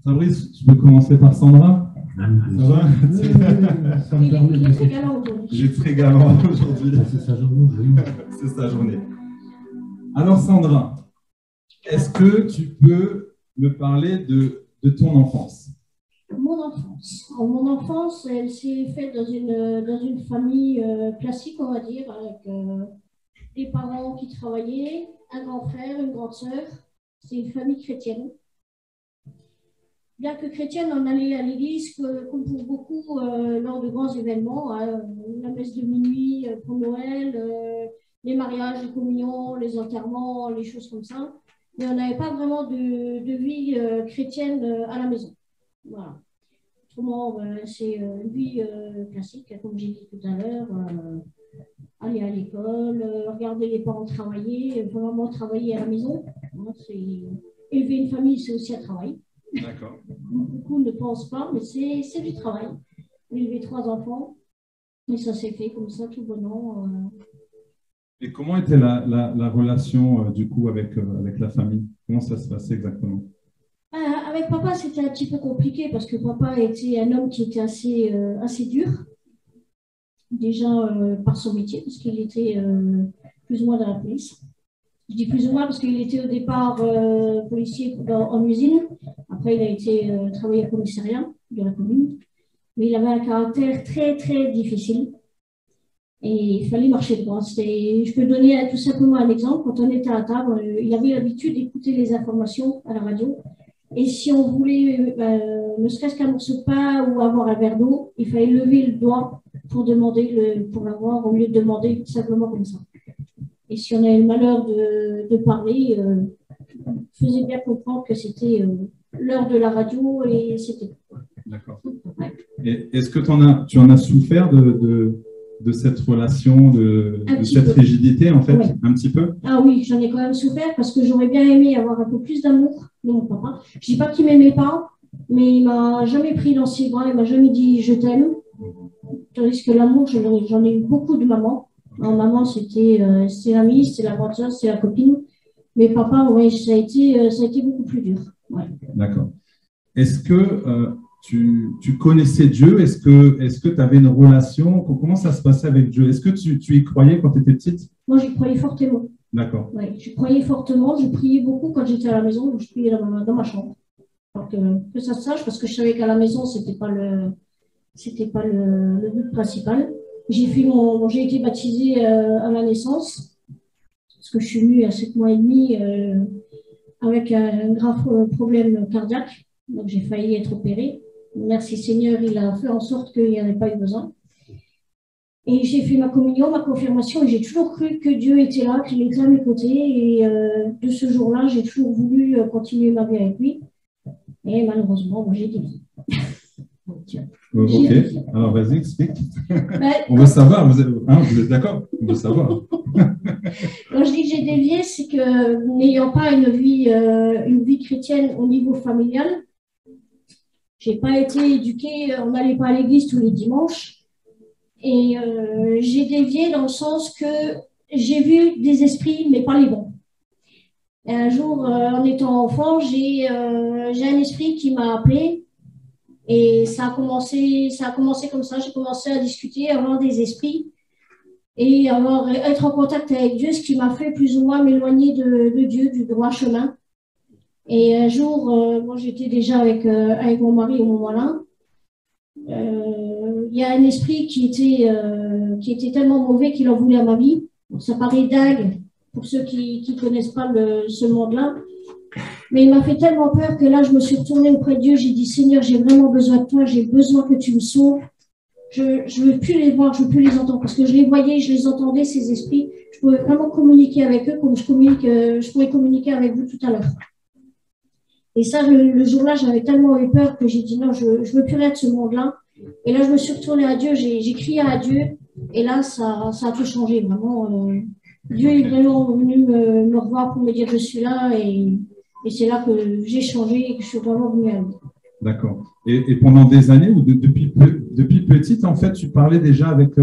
Fabrice, je peux commencer par Sandra. Ça va? Il est très galant aujourd'hui. Il est très galant aujourd'hui. C'est sa journée. C'est sa journée. Alors Sandra, est-ce que tu peux me parler de ton enfance? Mon enfance. Alors, mon enfance, elle s'est faite dans une famille classique, on va dire, avec des parents qui travaillaient, un grand frère, une grande sœur. C'est une famille chrétienne. Bien que chrétienne, on allait à l'église, comme pour beaucoup, lors de grands événements, hein, la messe de minuit pour Noël, les mariages, les communions, les enterrements, les choses comme ça. Mais on n'avait pas vraiment de vie chrétienne à la maison. Voilà. Autrement, c'est une vie classique, comme j'ai dit tout à l'heure. Aller à l'école, regarder les parents travailler, vraiment travailler à la maison. Hein, élever une famille, c'est aussi un travail. D'accord. Beaucoup ne pensent pas, mais c'est du travail. Élever 3 enfants, et ça s'est fait comme ça, tout bonnement. Et comment était la relation du coup avec la famille? Comment ça se passait exactement? Avec papa, c'était un petit peu compliqué parce que papa était un homme qui était assez dur. Déjà par son métier, parce qu'il était plus ou moins dans la police. Je dis plus ou moins parce qu'il était au départ policier en usine. Après, il a été travaillé au commissariat de la commune. Mais il avait un caractère très, très difficile. Et il fallait marcher droit. Je peux donner tout simplement un exemple. Quand on était à table, il avait l'habitude d'écouter les informations à la radio. Et si on voulait, ne serait-ce qu'un morceau de pain ou avoir un verre d'eau, il fallait lever le doigt pour demander pour l'avoir, au lieu de demander simplement comme ça. Et si on avait le malheur de parler, faisait bien comprendre que c'était l'heure de la radio et c'était tout. D'accord. Ouais. Et est-ce que tu en as souffert de cette relation, de cette rigidité, en fait, ouais. Un petit peu? Ah oui, j'en ai quand même souffert parce que j'aurais bien aimé avoir un peu plus d'amour de mon papa. Je ne dis pas qu'il ne m'aimait pas, mais il ne m'a jamais pris dans ses bras, il ne m'a jamais dit « je t'aime ». Tandis que l'amour, j'en ai eu beaucoup de maman. Alors, maman, c'était l'amie, c'était la grande sœur, c'était la copine. Mais papa, ouais, ça a été beaucoup plus dur. Ouais. D'accord. Est-ce que tu connaissais Dieu? Est-ce que tu avais une relation? Comment ça se passait avec Dieu? Est-ce que tu y croyais quand tu étais petite? Moi, j'y croyais fortement. D'accord. Ouais, j'y croyais fortement. Je priais beaucoup quand j'étais à la maison. Donc je priais dans ma chambre. Donc, que ça se sache, parce que je savais qu'à la maison, c'était pas le but principal. J'ai été baptisée à la naissance, parce que je suis née à 7 mois et demi avec un grave problème cardiaque. Donc, j'ai failli être opérée. Merci Seigneur, il a fait en sorte qu'il n'y en ait pas eu besoin. Et j'ai fait ma communion, ma confirmation, et j'ai toujours cru que Dieu était là, qu'il était à mes côtés. Et de ce jour-là, j'ai toujours voulu continuer ma vie avec lui. Et malheureusement, moi, j'ai dit non. Ok, alors vas-y, explique. On veut savoir, vous êtes d'accord? On veut savoir. Quand je dis que j'ai dévié, c'est que n'ayant pas une vie chrétienne au niveau familial, je n'ai pas été éduquée, on n'allait pas à l'église tous les dimanches. Et j'ai dévié dans le sens que j'ai vu des esprits, mais pas les bons. Et un jour, en étant enfant, j'ai un esprit qui m'a appelé. Et ça a commencé comme ça. J'ai commencé à discuter, à avoir des esprits et être en contact avec Dieu, ce qui m'a fait plus ou moins m'éloigner de Dieu, du droit chemin. Et un jour, moi j'étais déjà avec mon mari au moment-là. Il y a un esprit qui était tellement mauvais qu'il en voulait à ma vie. Donc, ça paraît dingue pour ceux qui ne connaissent pas ce monde-là. Mais il m'a fait tellement peur que là, je me suis retournée auprès de Dieu. J'ai dit, Seigneur, j'ai vraiment besoin de toi. J'ai besoin que tu me sauves. Je ne veux plus les voir, je ne veux plus les entendre. Parce que je les voyais, je les entendais, ces esprits. Je pouvais vraiment communiquer avec eux comme je pouvais communiquer avec vous tout à l'heure. Et ça, le jour-là, j'avais tellement eu peur que j'ai dit, non, je ne veux plus rien de ce monde-là. Et là, je me suis retournée à Dieu. J'ai crié à Dieu. Et là, ça a tout changé, vraiment. Dieu est vraiment venu me revoir pour me dire, je suis là. Et c'est là que j'ai changé et que je suis vraiment venue à lui. D'accord. Et pendant des années ou depuis petite, en fait, tu parlais déjà avec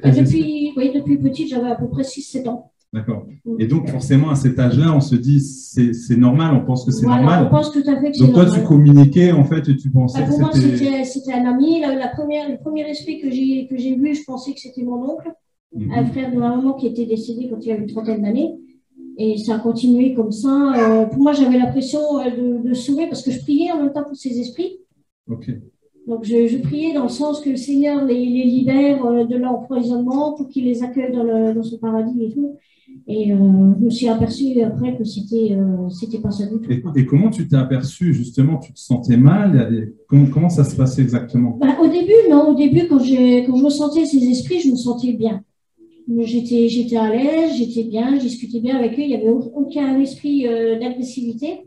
les esprits? Oui, depuis petite, j'avais à peu près 6-7 ans. D'accord. Et donc, forcément, à cet âge-là, on se dit, c'est normal, on pense que c'est Voilà, normal. on pense tout à fait que c'est Donc, toi, normal. tu communiquais, en fait, et tu pensais Pour moi, que c'était… c'était un ami. Le premier esprit que j'ai vu, je pensais que c'était mon oncle, un frère de ma maman qui était décédé quand il avait une trentaine d'années. Et ça a continué comme ça. Pour moi, j'avais l'impression de sauver parce que je priais en même temps pour ces esprits. Ok. Donc, je priais dans le sens que le Seigneur les libère de l'empoisonnement pour qu'il les accueille dans son paradis et tout. Et je me suis aperçue après que c'était pas ça du tout. Et comment tu t'es aperçu, justement, tu te sentais mal? Comment ça se passait exactement? Au début, non. Au début, quand je ressentais ces esprits, je me sentais bien. J'étais à l'aise, j'étais bien, je discutais bien avec eux. Il n'y avait aucun esprit d'agressivité.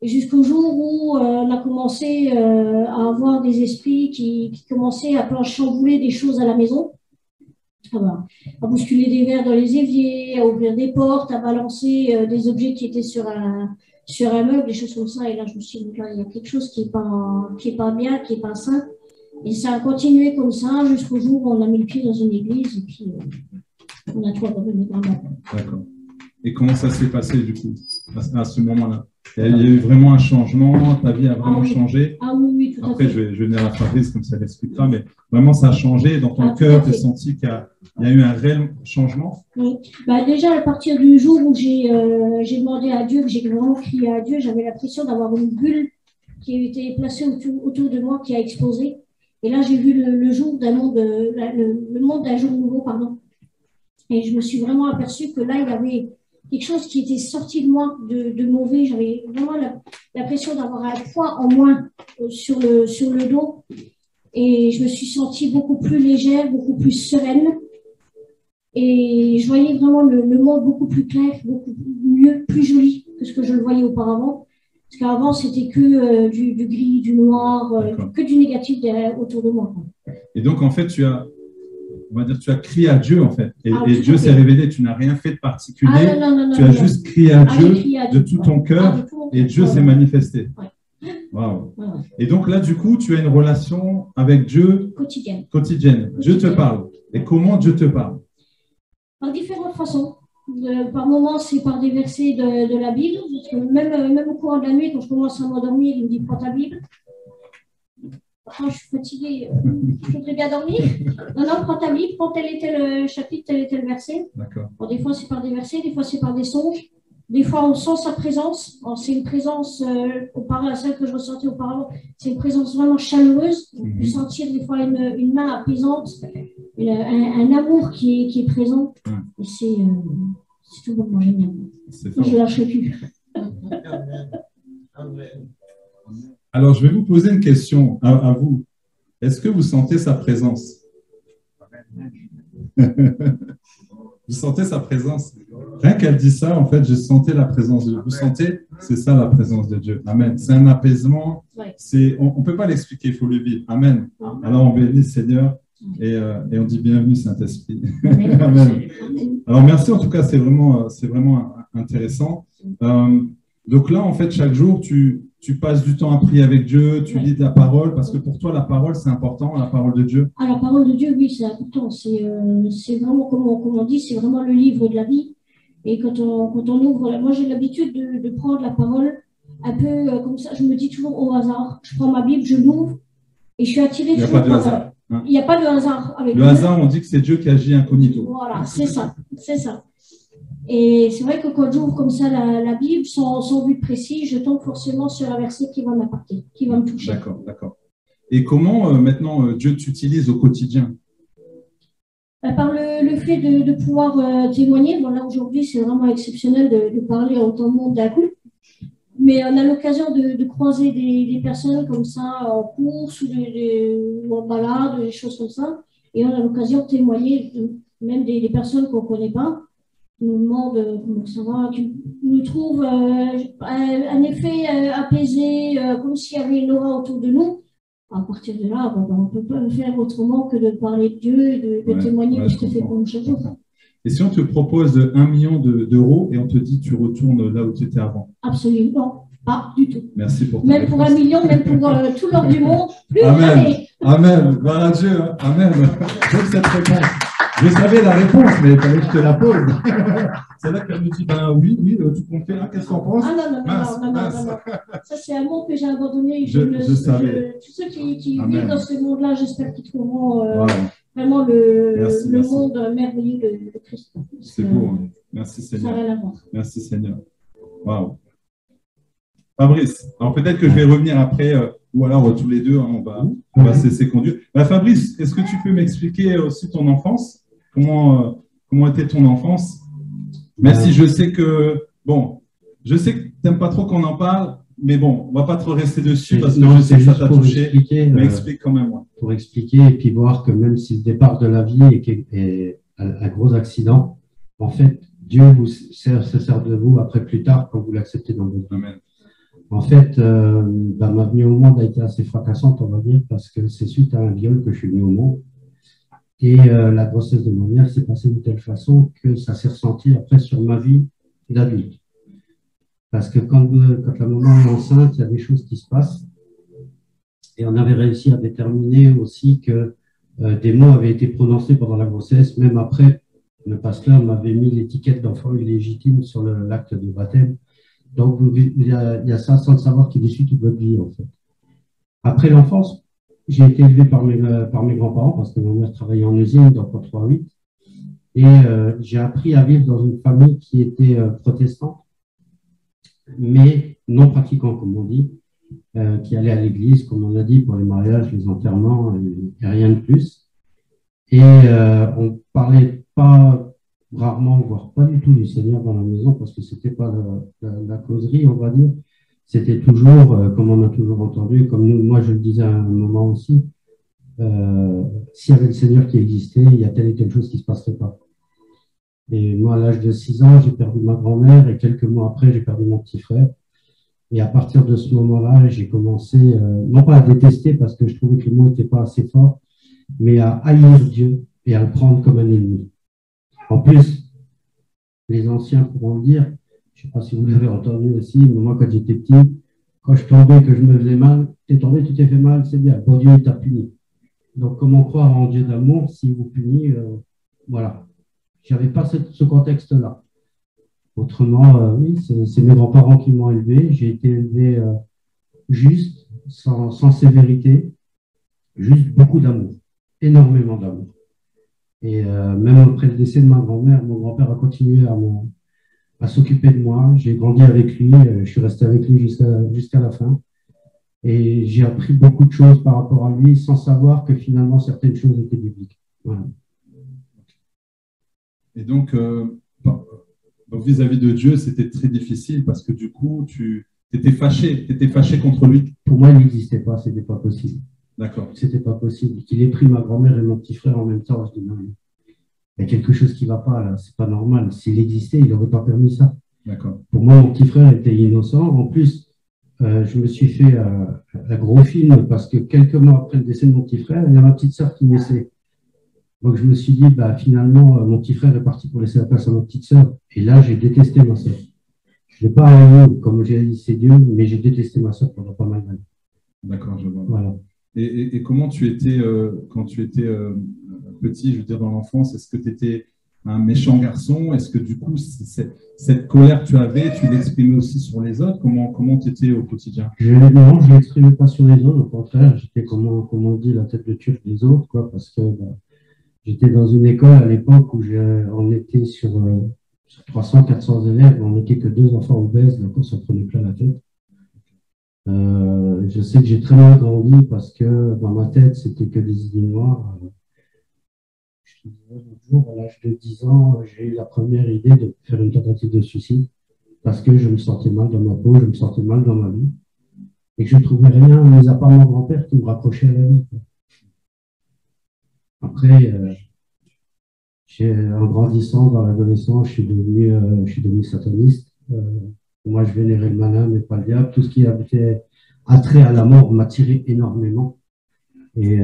Et jusqu'au jour où on a commencé à avoir des esprits qui commençaient à chambouler des choses à la maison. À bousculer des verres dans les éviers, à ouvrir des portes, à balancer des objets qui étaient sur un meuble, des choses comme ça. Et là, je me suis dit, il y a quelque chose qui est pas bien, qui n'est pas sain. Et ça a continué comme ça jusqu'au jour où on a mis le pied dans une église et puis on a tout abandonné par là. D'accord. Et comment ça s'est passé du coup, à ce moment-là? Il y a eu vraiment un changement, ta vie a vraiment changé? Ah oui, tout à fait. Après, je vais venir à Fabrice, comme ça, elle expliquera, mais vraiment, ça a changé. Dans ton cœur, tu as senti qu'il y a eu un réel changement? Oui. Déjà, à partir du jour où j'ai demandé à Dieu, que j'ai vraiment crié à Dieu, j'avais l'impression d'avoir une bulle qui a été placée autour de moi, qui a explosé. Et là, j'ai vu le jour d'un monde, le monde d'un jour nouveau, pardon. Et je me suis vraiment aperçue que là, il y avait quelque chose qui était sorti de moi de mauvais. J'avais vraiment l'impression d'avoir un poids en moins sur le dos. Et je me suis sentie beaucoup plus légère, beaucoup plus sereine. Et je voyais vraiment le monde beaucoup plus clair, beaucoup mieux, plus joli que ce que je le voyais auparavant. Parce qu'avant, c'était que du gris, du noir, que du négatif autour de moi. Et donc, en fait, tu as crié à Dieu, en fait. Et Dieu s'est révélé. Tu n'as rien fait de particulier. Non, tu as juste crié à Dieu de tout ton cœur. Et Dieu s'est manifesté. Ouais. Wow. Ouais. Et donc là, du coup, tu as une relation avec Dieu quotidienne. Dieu te parle. Et comment Dieu te parle? Par différentes façons. Par moments, c'est par des versets de la Bible. Parce que même au cours de la nuit, quand je commence à m'endormir, il me dit « Prends ta Bible ». Quand je suis fatiguée, je voudrais bien dormir. Non, prends ta Bible, prends tel et tel chapitre, tel et tel verset. Bon, des fois, c'est par des versets, des fois, c'est par des songes. Des fois, on sent sa présence. C'est une présence, celle que je ressentais auparavant, c'est une présence vraiment chaleureuse. On peut sentir des fois une main apaisante, un amour qui est présent. Et c'est tout bonnement génial. Je ne lâcherai plus. Alors, je vais vous poser une question à vous. Est-ce que vous sentez sa présence? Vous sentez sa présence? Rien qu'elle dit ça, en fait, je sentais la présence de Dieu. Vous sentez? C'est ça la présence de Dieu. Amen. C'est un apaisement. On ne peut pas l'expliquer, il faut le vivre. Amen. Alors, on bénit le Seigneur et on dit bienvenue, Saint-Esprit. Amen. Alors, merci en tout cas, c'est vraiment intéressant. Donc là, en fait, chaque jour, tu passes du temps à prier avec Dieu, tu lis de la parole, parce que pour toi, la parole, c'est important, la parole de Dieu. La parole de Dieu, oui, c'est important. C'est vraiment, comme on dit, c'est vraiment le livre de la vie. Et quand on ouvre, moi, j'ai l'habitude de prendre la parole un peu comme ça. Je me dis toujours au hasard. Je prends ma Bible, je l'ouvre et je suis attirée. Il n'y a pas de hasard. Il n'y a pas de hasard avec le hasard, on dit que c'est Dieu qui agit incognito. Voilà, c'est ça. Et c'est vrai que quand j'ouvre comme ça la Bible, sans but précis, je tombe forcément sur un verset qui va m'impacter, qui va me toucher. D'accord. Et comment maintenant Dieu t'utilise au quotidien? Par le fait de pouvoir témoigner. Bon, là aujourd'hui, c'est vraiment exceptionnel de parler à autant de monde d'un coup. Mais on a l'occasion de croiser des personnes comme ça en course ou en balade, des choses comme ça. Et on a l'occasion de témoigner, même des personnes qu'on ne connaît pas. Nous demandent comment ça va, qui nous trouvent un effet apaisé, comme s'il y avait une aura autour de nous. À partir de là, on ne peut pas faire autrement que de parler de Dieu et de témoigner de ce qu'il fait pour nous chaque jour. Et si on te propose 1 million d'euros et on te dit tu retournes là où tu étais avant? Absolument pas du tout. Merci pour ta Même réponse. Pour 1 million, même pour tout l'or du monde, plus Amen. jamais. Amen. Gloire à Dieu. Amen. J'aime cette réponse. Je savais la réponse, mais il fallait que je te la pose. C'est là qu'elle me dit, ben oui, tu confirmes, hein, qu'est-ce qu'on pense? Ah non, non. Ça, c'est un monde que j'ai abandonné. Je savais. Tous ceux qui vivent dans ce monde-là, j'espère qu'ils trouveront vraiment merci. monde merveilleux de Christ. C'est beau. Hein. Merci Seigneur. Ça va l'avoir. Merci Seigneur. Waouh. Fabrice, alors peut-être que je vais revenir après, ou alors tous les deux, hein, on va cesser conduire. Fabrice, est-ce que tu peux m'expliquer aussi ton enfance? Comment était ton enfance? Même si je sais que, je sais que tu n'aimes pas trop qu'on en parle, mais bon, on ne va pas trop rester dessus parce que je sais que ça t'a touché. Mais explique quand même. Ouais. Pour expliquer et puis voir que même si le départ de la vie est un gros accident, en fait, Dieu se sert de vous après plus tard quand vous l'acceptez dans votre vie. Amen. En fait, ma venue au monde a été assez fracassante, on va dire, parce que c'est suite à un viol que je suis venu au monde. Et la grossesse de ma mère s'est passée de telle façon que ça s'est ressenti après sur ma vie d'adulte. Parce que quand la maman est enceinte, il y a des choses qui se passent. Et on avait réussi à déterminer aussi que des mots avaient été prononcés pendant la grossesse. Même après, le pasteur m'avait mis l'étiquette d'enfant illégitime sur l'acte de baptême. Donc, il y a ça sans le savoir qui vous suit toute votre vie, en fait. Après l'enfance, j'ai été élevé par mes grands-parents parce que ma mère travaillait en usine, donc en 3-8. Et j'ai appris à vivre dans une famille qui était protestante, mais non pratiquant, comme on dit, qui allait à l'église, comme on a dit, pour les mariages, les enterrements, et rien de plus. Et on parlait pas rarement, voire pas du tout du Seigneur dans la maison, parce que c'était pas la causerie, on va dire. C'était toujours, comme on a toujours entendu, comme moi je le disais à un moment aussi, s'il y avait le Seigneur qui existait, il y a telle et telle chose qui ne se passerait pas. Et moi, à l'âge de 6 ans, j'ai perdu ma grand-mère, et quelques mois après, j'ai perdu mon petit frère. Et à partir de ce moment-là, j'ai commencé, non pas à détester, parce que je trouvais que le mot n'était pas assez fort, mais à haïr Dieu et à le prendre comme un ennemi. En plus, les anciens pourront le dire, je ne sais pas si vous l'avez entendu aussi, mais moi, quand j'étais petit, quand je tombais, que je me faisais mal, t'es tombé, tu t'es fait mal, c'est bien. Bon, Dieu, il t'a puni. Donc, comment croire en Dieu d'amour s'il vous punit? Voilà. Je n'avais pas ce contexte-là. Autrement, oui, c'est mes grands-parents qui m'ont élevé. J'ai été élevé juste, sans sévérité, juste beaucoup d'amour, énormément d'amour. Et même après le décès de ma grand-mère, mon grand-père a continué à s'occuper de moi. J'ai grandi avec lui, je suis resté avec lui jusqu'à la fin. Et j'ai appris beaucoup de choses par rapport à lui sans savoir que finalement certaines choses étaient bibliques. Voilà. Et donc vis-à-vis de Dieu, c'était très difficile parce que du coup, tu étais fâché contre lui. Pour moi, il n'existait pas, ce n'était pas possible. D'accord. C'était pas possible. Qu'il ait pris ma grand-mère et mon petit frère en même temps, je dis non, il y a quelque chose qui ne va pas là, c'est pas normal. S'il existait, il n'aurait pas permis ça. D'accord. Pour moi, mon petit frère était innocent. En plus, je me suis fait un gros film parce que quelques mois après le décès de mon petit frère, il y a ma petite sœur qui naissait. Donc je me suis dit, finalement, mon petit frère est parti pour laisser la place à ma petite sœur. Et là, j'ai détesté ma sœur. Je ne l'ai pas haï, comme j'ai dit, c'est Dieu, mais j'ai détesté ma sœur pendant pas mal d'années. D'accord, je vois. Voilà. Et comment tu étais, quand tu étais petit, je veux dire, dans l'enfance, est-ce que tu étais un méchant garçon? Est-ce que du coup, cette colère que tu avais, tu l'exprimais aussi sur les autres? Comment tu étais au quotidien? Non, je ne l'exprimais pas sur les autres, au contraire, j'étais, comme on dit, la tête de turc des autres, quoi, parce que j'étais dans une école à l'époque où on était sur 300-400 élèves, on n'était que 2 enfants obèses, donc on s'en prenait plein la tête. Je sais que j'ai très mal grandi parce que dans ma tête, c'était que des idées noires. Je te disais l'autre jour, à l'âge de 10 ans, j'ai eu la première idée de faire une tentative de suicide parce que je me sentais mal dans ma peau, je me sentais mal dans ma vie et que je ne trouvais rien, mis à part mon grand-père, qui me rapprochait à la vie. Après, en grandissant dans l'adolescence, je suis devenu sataniste. Moi, je vénérais le malin, mais pas le diable. Tout ce qui avait attrait à la mort m'attirait énormément. Et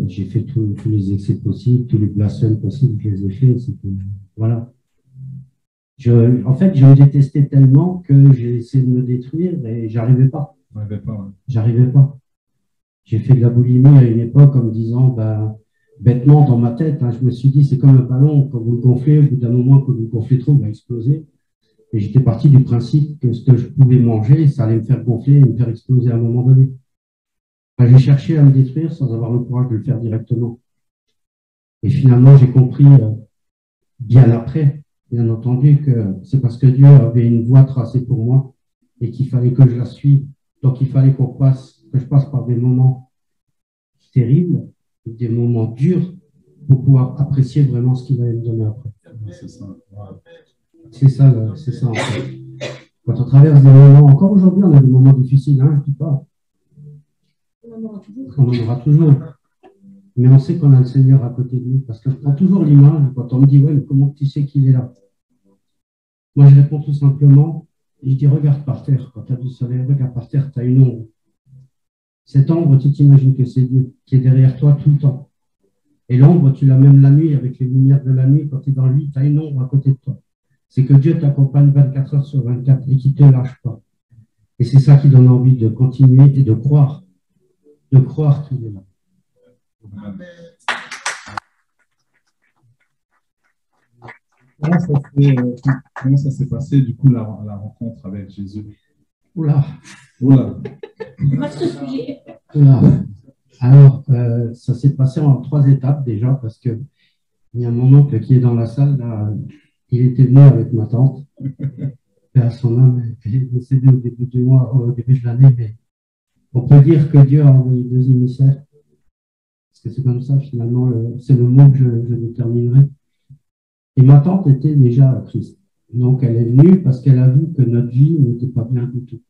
j'ai fait tous les excès possibles, tous les blasphèmes possibles, je les ai faits. Voilà. En fait, je me détestais tellement que j'ai essayé de me détruire et j'arrivais pas. Ouais. J'arrivais pas. J'ai fait de la boulimie à une époque en me disant, bêtement dans ma tête, hein, je me suis dit, c'est comme un ballon, quand vous le gonflez, au bout d'un moment, quand vous le gonflez trop, il va exploser. Et j'étais parti du principe que ce que je pouvais manger, ça allait me faire gonfler et me faire exploser à un moment donné. Enfin, j'ai cherché à me détruire sans avoir le courage de le faire directement. Et finalement, j'ai compris bien après, bien entendu, que c'est parce que Dieu avait une voie tracée pour moi et qu'il fallait que je la suive. Donc, il fallait que je passe par des moments terribles, des moments durs, pour pouvoir apprécier vraiment ce qu'il allait me donner après. C'est ça. C'est ça en fait. Quand on traverse des moments, encore aujourd'hui, on a des moments difficiles, hein, je ne dis pas. On en aura toujours. Mais on sait qu'on a le Seigneur à côté de nous, parce que je prends toujours l'image quand on me dit, ouais, mais comment tu sais qu'il est là? Moi, je réponds tout simplement, je dis, regarde par terre. Quand tu as du soleil, regarde par terre, tu as une ombre. Cette ombre, tu t'imagines que c'est Dieu qui est derrière toi tout le temps. Et l'ombre, tu l'as même la nuit, avec les lumières de la nuit, quand tu es dans le lit, tu as une ombre à côté de toi. C'est que Dieu t'accompagne 24 heures sur 24 et qui ne te lâche pas. Et c'est ça qui donne envie de continuer et de croire qu'il est là. Comment ça s'est passé, du coup, la rencontre avec Jésus? Oula. Oula. Alors, ça s'est passé en 3 étapes déjà, parce qu'il y a mon oncle qui est dans la salle, là, il était venu avec ma tante. Et à son âme, elle est décédée au début du mois, au début de l'année, mais on peut dire que Dieu a envoyé 2 émissaires. Parce que c'est comme ça, finalement, c'est le mot que je déterminerai. Et ma tante était déjà à Christ. Donc, elle est venue parce qu'elle a vu que notre vie n'était pas bien du tout.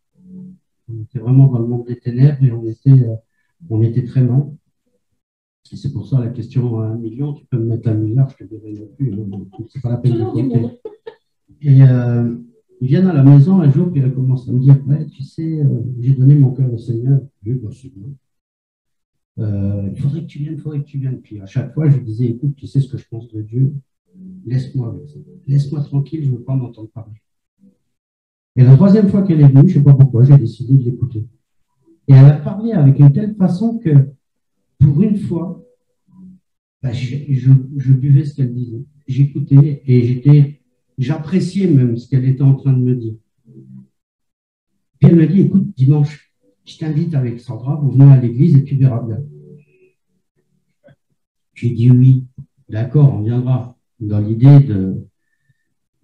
On était vraiment dans le monde des ténèbres et on était très mal. Et c'est pour ça la question à 1 million, tu peux me mettre 1 milliard, je te dirai non plus. C'est pas la peine de compter. Et ils viennent à la maison un jour, puis elle commence à me dire, ouais, tu sais, j'ai donné mon cœur au Seigneur. Oui, bah, c'est bien. Il faudrait que tu viennes, il faudrait que tu viennes. Puis à chaque fois, je disais, écoute, tu sais ce que je pense de Dieu, laisse-moi avec ça. Laisse-moi tranquille, je ne veux pas m'entendre parler. Et la 3e fois qu'elle est venue, je ne sais pas pourquoi, j'ai décidé de l'écouter. Et elle a parlé avec une telle façon que, pour une fois, bah, je buvais ce qu'elle disait. J'écoutais et j'appréciais même ce qu'elle était en train de me dire. Puis elle me dit, écoute, dimanche, je t'invite avec Sandra, vous venez à l'église et tu verras bien. J'ai dit oui, d'accord, on viendra. Dans l'idée de,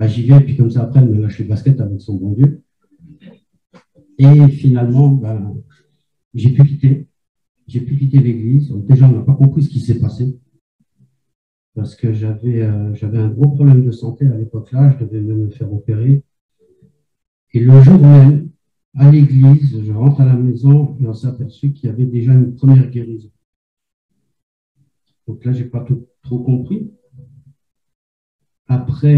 bah, j'y vais, puis comme ça après, elle me lâche les baskets avec son bon Dieu. Et finalement, bah, j'ai pu quitter l'église. Déjà, on n'a pas compris ce qui s'est passé. Parce que j'avais un gros problème de santé à l'époque-là, je devais même me faire opérer. Et le jour même, à l'église, je rentre à la maison et on s'est aperçu qu'il y avait déjà une première guérison. Donc là, je n'ai pas trop compris. Après,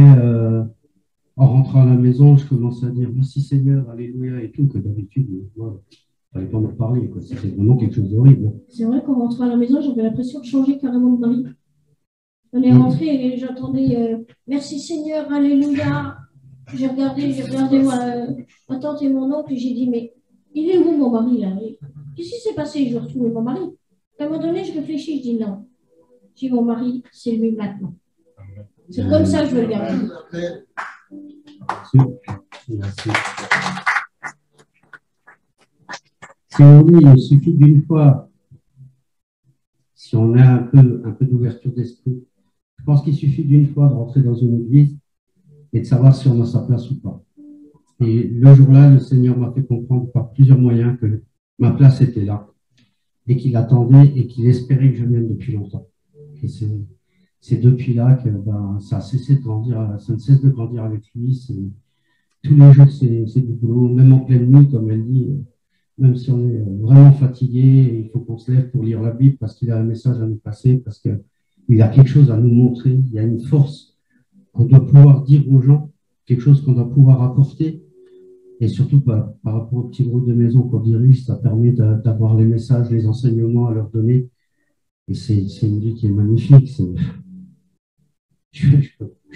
en rentrant à la maison, je commençais à dire merci Seigneur, alléluia et tout, que d'habitude, moi, il ne fallait pas me parler. C'était vraiment quelque chose d'horrible. C'est vrai qu'en rentrant à la maison, j'avais l'impression de changer carrément de vie. On est rentré et j'entendais merci Seigneur, alléluia. J'ai regardé ma tante et mon oncle et j'ai dit mais il est où mon mari là? Qu'est-ce qui s'est passé? Je retrouve mon mari. À un moment donné, je réfléchis, je dis non. J'ai mon mari, c'est lui maintenant. C'est comme ça que je veux le garder. Merci. Si on dit, il suffit d'une fois, si on a un peu d'ouverture d'esprit, je pense qu'il suffit d'une fois de rentrer dans une église et de savoir si on a sa place ou pas. Et le jour-là, le Seigneur m'a fait comprendre par plusieurs moyens que ma place était là et qu'il attendait et qu'il espérait que je vienne depuis longtemps. Et c'est depuis là que ça a cessé de grandir, ça ne cesse de grandir avec lui. Tous les jours, c'est du boulot, même en pleine nuit, comme elle dit, même si on est vraiment fatigué, il faut qu'on se lève pour lire la Bible parce qu'il a un message à nous passer, parce qu'il a quelque chose à nous montrer, il y a une force qu'on doit pouvoir dire aux gens, quelque chose qu'on doit pouvoir apporter. Et surtout, par rapport au petit groupe de maison qu'on dirige, ça permet d'avoir les messages, les enseignements à leur donner. Et c'est une vie qui est magnifique. Je ne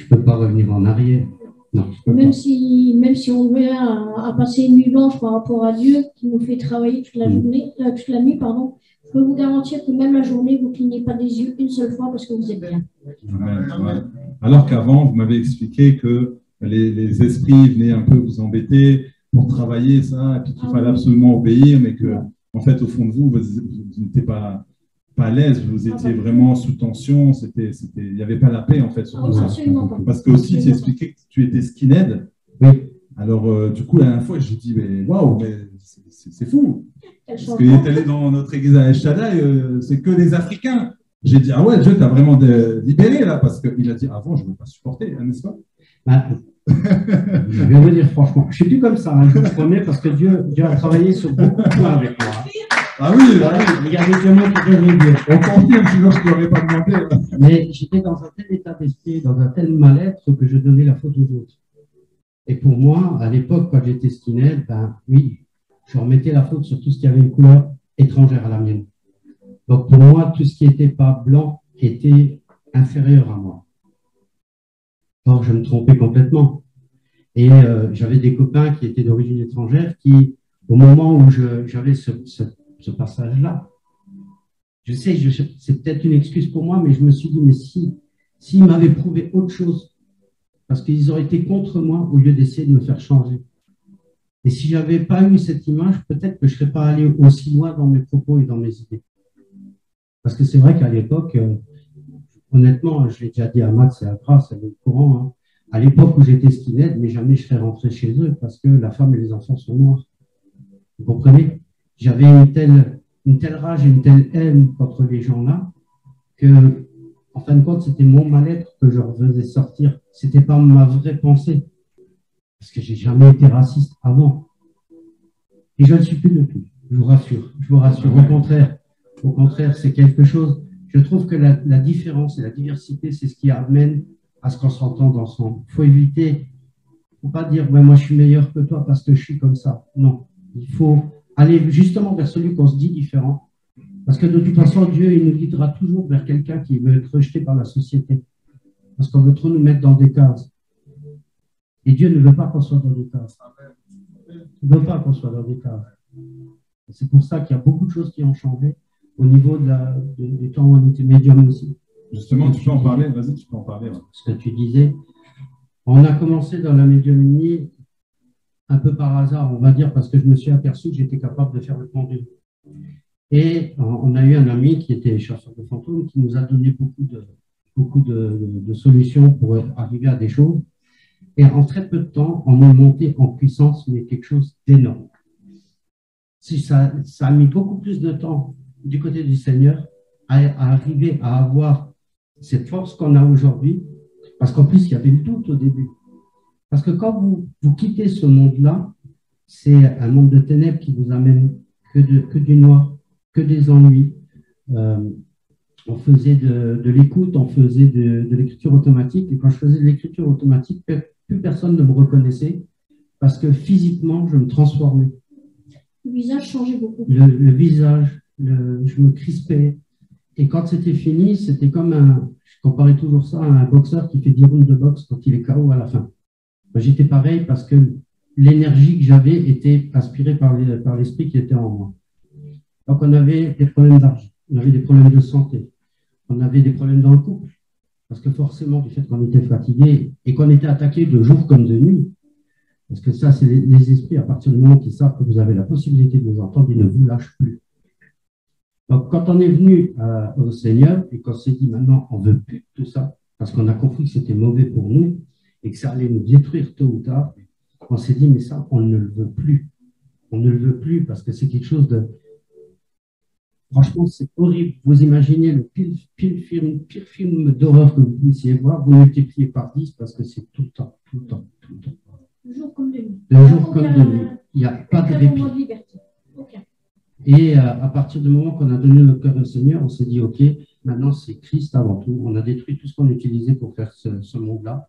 peux pas revenir en arrière. Non, même si on vient à passer une nuit blanche par rapport à Dieu, qui nous fait travailler toute la journée, toute la nuit, pardon, il Je peux vous garantir que même la journée, vous ne clignez pas des yeux une seule fois parce que vous êtes bien. Amen. Alors qu'avant, vous m'avez expliqué que les esprits venaient un peu vous embêter pour travailler ça, et puis qu'il fallait absolument obéir, mais que, en fait, au fond de vous, vous n'étiez pas à l'aise, vous étiez vraiment sous tension, il n'y avait pas la paix, en fait, sur tout ça. Parce que aussi, tu expliquais que tu étais skinhead. Oui. Alors, du coup, la dernière fois, j'ai dit, mais waouh, mais c'est fou. Parce qu'il est allé dans notre église à El Shaddai, c'est que des Africains. J'ai dit, ah ouais, Dieu t'a vraiment libéré là, parce qu'il a dit, avant, je ne veux pas supporter, hein, n'est-ce pas? Je vais vous dire franchement, je suis plus comme ça, hein, je vous promets, parce que Dieu a travaillé sur beaucoup de points avec moi. Ah oui, regardez comment tu peux dire. On confirme, sinon je ne t'aurais pas demandé. Mais j'étais dans un tel état d'esprit, dans un tel mal-être que je donnais la faute aux autres. Et pour moi, à l'époque, quand j'étais skinhead, ben oui, je remettais la faute sur tout ce qui avait une couleur étrangère à la mienne. Donc pour moi, tout ce qui n'était pas blanc était inférieur à moi. Or, je me trompais complètement. Et j'avais des copains qui étaient d'origine étrangère qui, au moment où j'avais ce passage-là, je sais, c'est peut-être une excuse pour moi, mais je me suis dit, mais s'ils m'avaient prouvé autre chose, parce qu'ils auraient été contre moi au lieu d'essayer de me faire changer. Et si je n'avais pas eu cette image, peut-être que je ne serais pas allé aussi loin dans mes propos et dans mes idées. Parce que c'est vrai qu'à l'époque, honnêtement, je l'ai déjà dit à Max et à Pras, c'est le courant, hein, à l'époque où j'étais skinhead, mais jamais je serais rentré chez eux parce que la femme et les enfants sont noirs. Vous comprenez? J'avais une telle rage et une telle haine contre les gens-là que, en fin de compte, c'était mon mal-être que je faisais sortir. Ce n'était pas ma vraie pensée. Parce que je n'ai jamais été raciste avant. Et je ne le suis plus depuis. Je vous rassure. Je vous rassure. Au contraire, c'est quelque chose. Je trouve que la différence et la diversité, c'est ce qui amène à ce qu'on s'entende ensemble. Il faut éviter. Il ne faut pas dire, ouais, moi je suis meilleur que toi parce que je suis comme ça. Non. Il faut aller justement vers celui qu'on se dit différent. Parce que de toute façon, Dieu, il nous guidera toujours vers quelqu'un qui veut être rejeté par la société. Parce qu'on veut trop nous mettre dans des cases. Et Dieu ne veut pas qu'on soit dans des cases. Il ne veut pas qu'on soit dans des cases. C'est pour ça qu'il y a beaucoup de choses qui ont changé au niveau du temps où on était médium aussi. Justement, tu peux en parler, vas-y, tu peux en parler. Ouais. Ce que tu disais, on a commencé dans la médiumnie un peu par hasard, on va dire, parce que je me suis aperçu que j'étais capable de faire le pendule. Et on a eu un ami qui était chasseur de fantômes qui nous a donné beaucoup de solutions pour arriver à des choses. Et en très peu de temps, on est monté en puissance, mais quelque chose d'énorme. Ça a mis beaucoup plus de temps du côté du Seigneur à arriver à avoir cette force qu'on a aujourd'hui, parce qu'en plus, il y avait le doute au début. Parce que quand vous quittez ce monde-là, c'est un monde de ténèbres qui vous amène que du noir, que des ennuis. On faisait de l'écoute, on faisait de l'écriture automatique, et quand je faisais de l'écriture automatique, plus personne ne me reconnaissait, parce que physiquement, je me transformais. Le visage changeait beaucoup. Le visage, je me crispais. Et quand c'était fini, c'était comme je comparais toujours ça à un boxeur qui fait 10 rounds de boxe quand il est KO à la fin. J'étais pareil parce que l'énergie que j'avais était aspirée par l'esprit qui était en moi. Donc on avait des problèmes d'argent, on avait des problèmes de santé, on avait des problèmes dans le couple. Parce que forcément, du fait qu'on était fatigué et qu'on était attaqué de jour comme de nuit, parce que ça, c'est les esprits, à partir du moment qu'ils savent que vous avez la possibilité de les entendre, ils ne vous lâchent plus. Donc, quand on est venu au Seigneur et qu'on s'est dit maintenant, on ne veut plus de tout ça, parce qu'on a compris que c'était mauvais pour nous et que ça allait nous détruire tôt ou tard, on s'est dit, mais ça, on ne le veut plus. On ne le veut plus parce que c'est quelque chose de... Franchement, c'est horrible. Vous imaginez le pire film d'horreur que vous puissiez voir, vous multipliez par 10 parce que c'est tout le temps, tout le temps, tout le temps. Le jour comme de nuit. Le jour comme de nuit. Il n'y a pas de répit. Et à partir du moment qu'on a donné notre cœur au Seigneur, on s'est dit, OK, maintenant c'est Christ avant tout. On a détruit tout ce qu'on utilisait pour faire ce monde-là.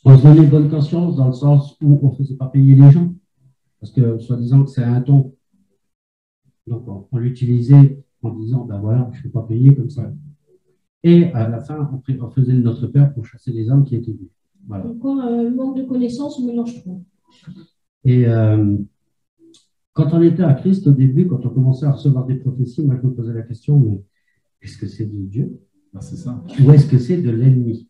On se donnait bonne conscience dans le sens où on ne faisait pas payer les gens. Parce que, soi-disant que c'est un don. Donc, on l'utilisait en disant, ben voilà, je ne peux pas payer comme ça. Et à la fin, on faisait de notre père pour chasser les âmes qui étaient venues. Voilà. Donc, le manque de connaissances, on mélange tout. Et Quand on était à Christ, au début, quand on commençait à recevoir des prophéties, moi, je me posais la question, mais est-ce que c'est de Dieu? Ah, c'est ça. Ou est-ce que c'est de l'ennemi?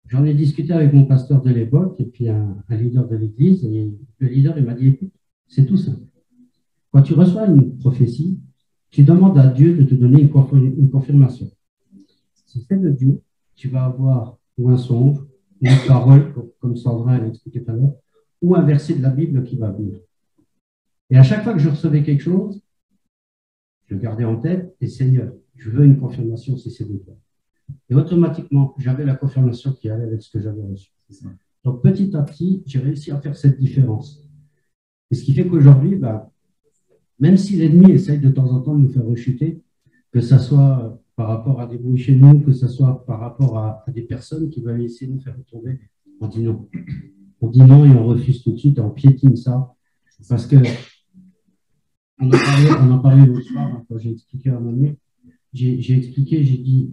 J'en ai discuté avec mon pasteur de l'époque et puis un leader de l'église. Et le leader, il m'a dit, écoute, c'est tout simple. Quand tu reçois une prophétie, tu demandes à Dieu de te donner une confirmation. Si c'est de Dieu, tu vas avoir ou un songe, ou une parole, comme Sandra l'a expliqué tout à l'heure, ou un verset de la Bible qui va venir. Et à chaque fois que je recevais quelque chose, je le gardais en tête, et Seigneur, je veux une confirmation si c'est de toi. Et automatiquement, j'avais la confirmation qui allait avec ce que j'avais reçu. Donc petit à petit, j'ai réussi à faire cette différence. Et ce qui fait qu'aujourd'hui, même si l'ennemi essaye de temps en temps de nous faire rechuter, que ce soit par rapport à des bruits chez nous, que ce soit par rapport à des personnes qui veulent essayer de nous faire retomber, on dit non. On dit non et on refuse tout de suite, et on piétine ça. Parce que on en parlait l'autre soir, quand j'ai expliqué à Manu, j'ai dit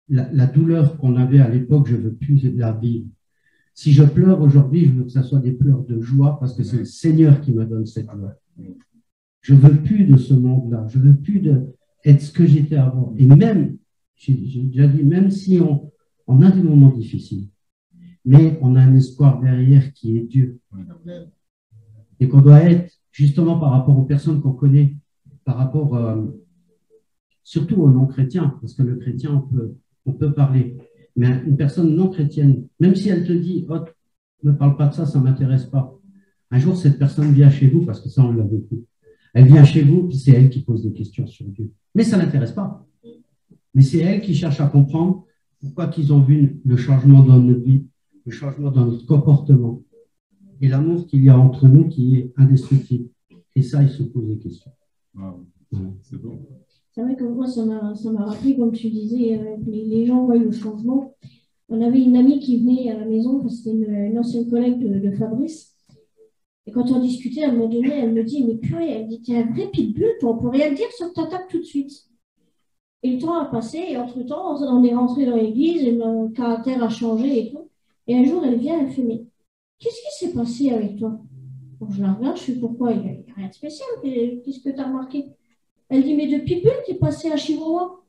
la douleur qu'on avait à l'époque, je ne veux plus la vivre. Si je pleure aujourd'hui, je veux que ce soit des pleurs de joie parce que c'est le Seigneur qui me donne cette joie. Je ne veux plus de ce monde-là. Je ne veux plus être ce que j'étais avant. Et même, j'ai déjà dit, même si on a des moments difficiles, mais on a un espoir derrière qui est Dieu. Et qu'on doit être, justement par rapport aux personnes qu'on connaît, par rapport surtout aux non-chrétiens, parce que le chrétien, on peut parler. Mais une personne non chrétienne, même si elle te dit, oh, ne me parle pas de ça, ça ne m'intéresse pas. Un jour, cette personne vient chez vous, parce que ça, on l'a vécu. Elle vient chez vous, puis c'est elle qui pose des questions sur Dieu. Mais ça ne l'intéresse pas. Mais c'est elle qui cherche à comprendre pourquoi qu'ils ont vu le changement dans notre vie, le changement dans notre comportement et l'amour qu'il y a entre nous qui est indestructible. Et ça, il se pose des questions. Wow. C'est bon. C'est vrai que moi, ça m'a rappelé, comme tu disais, les gens voient le changement. On avait une amie qui venait à la maison, c'était une ancienne collègue de Fabrice. Et quand on discutait, à un moment donné, elle me dit, mais purée, elle dit, t'es un vrai pitbull, toi, on peut rien dire sur ta table tout de suite. Et le temps a passé, et entre-temps, on est rentré dans l'église, et mon caractère a changé et tout. Et un jour, elle vient, elle fait, mais qu'est-ce qui s'est passé avec toi? Donc, je la regarde, je fais, pourquoi? Il n'y a rien de spécial, qu'est-ce que tu as remarqué? Elle dit, mais de pitbull, t'es passé à chihuahua.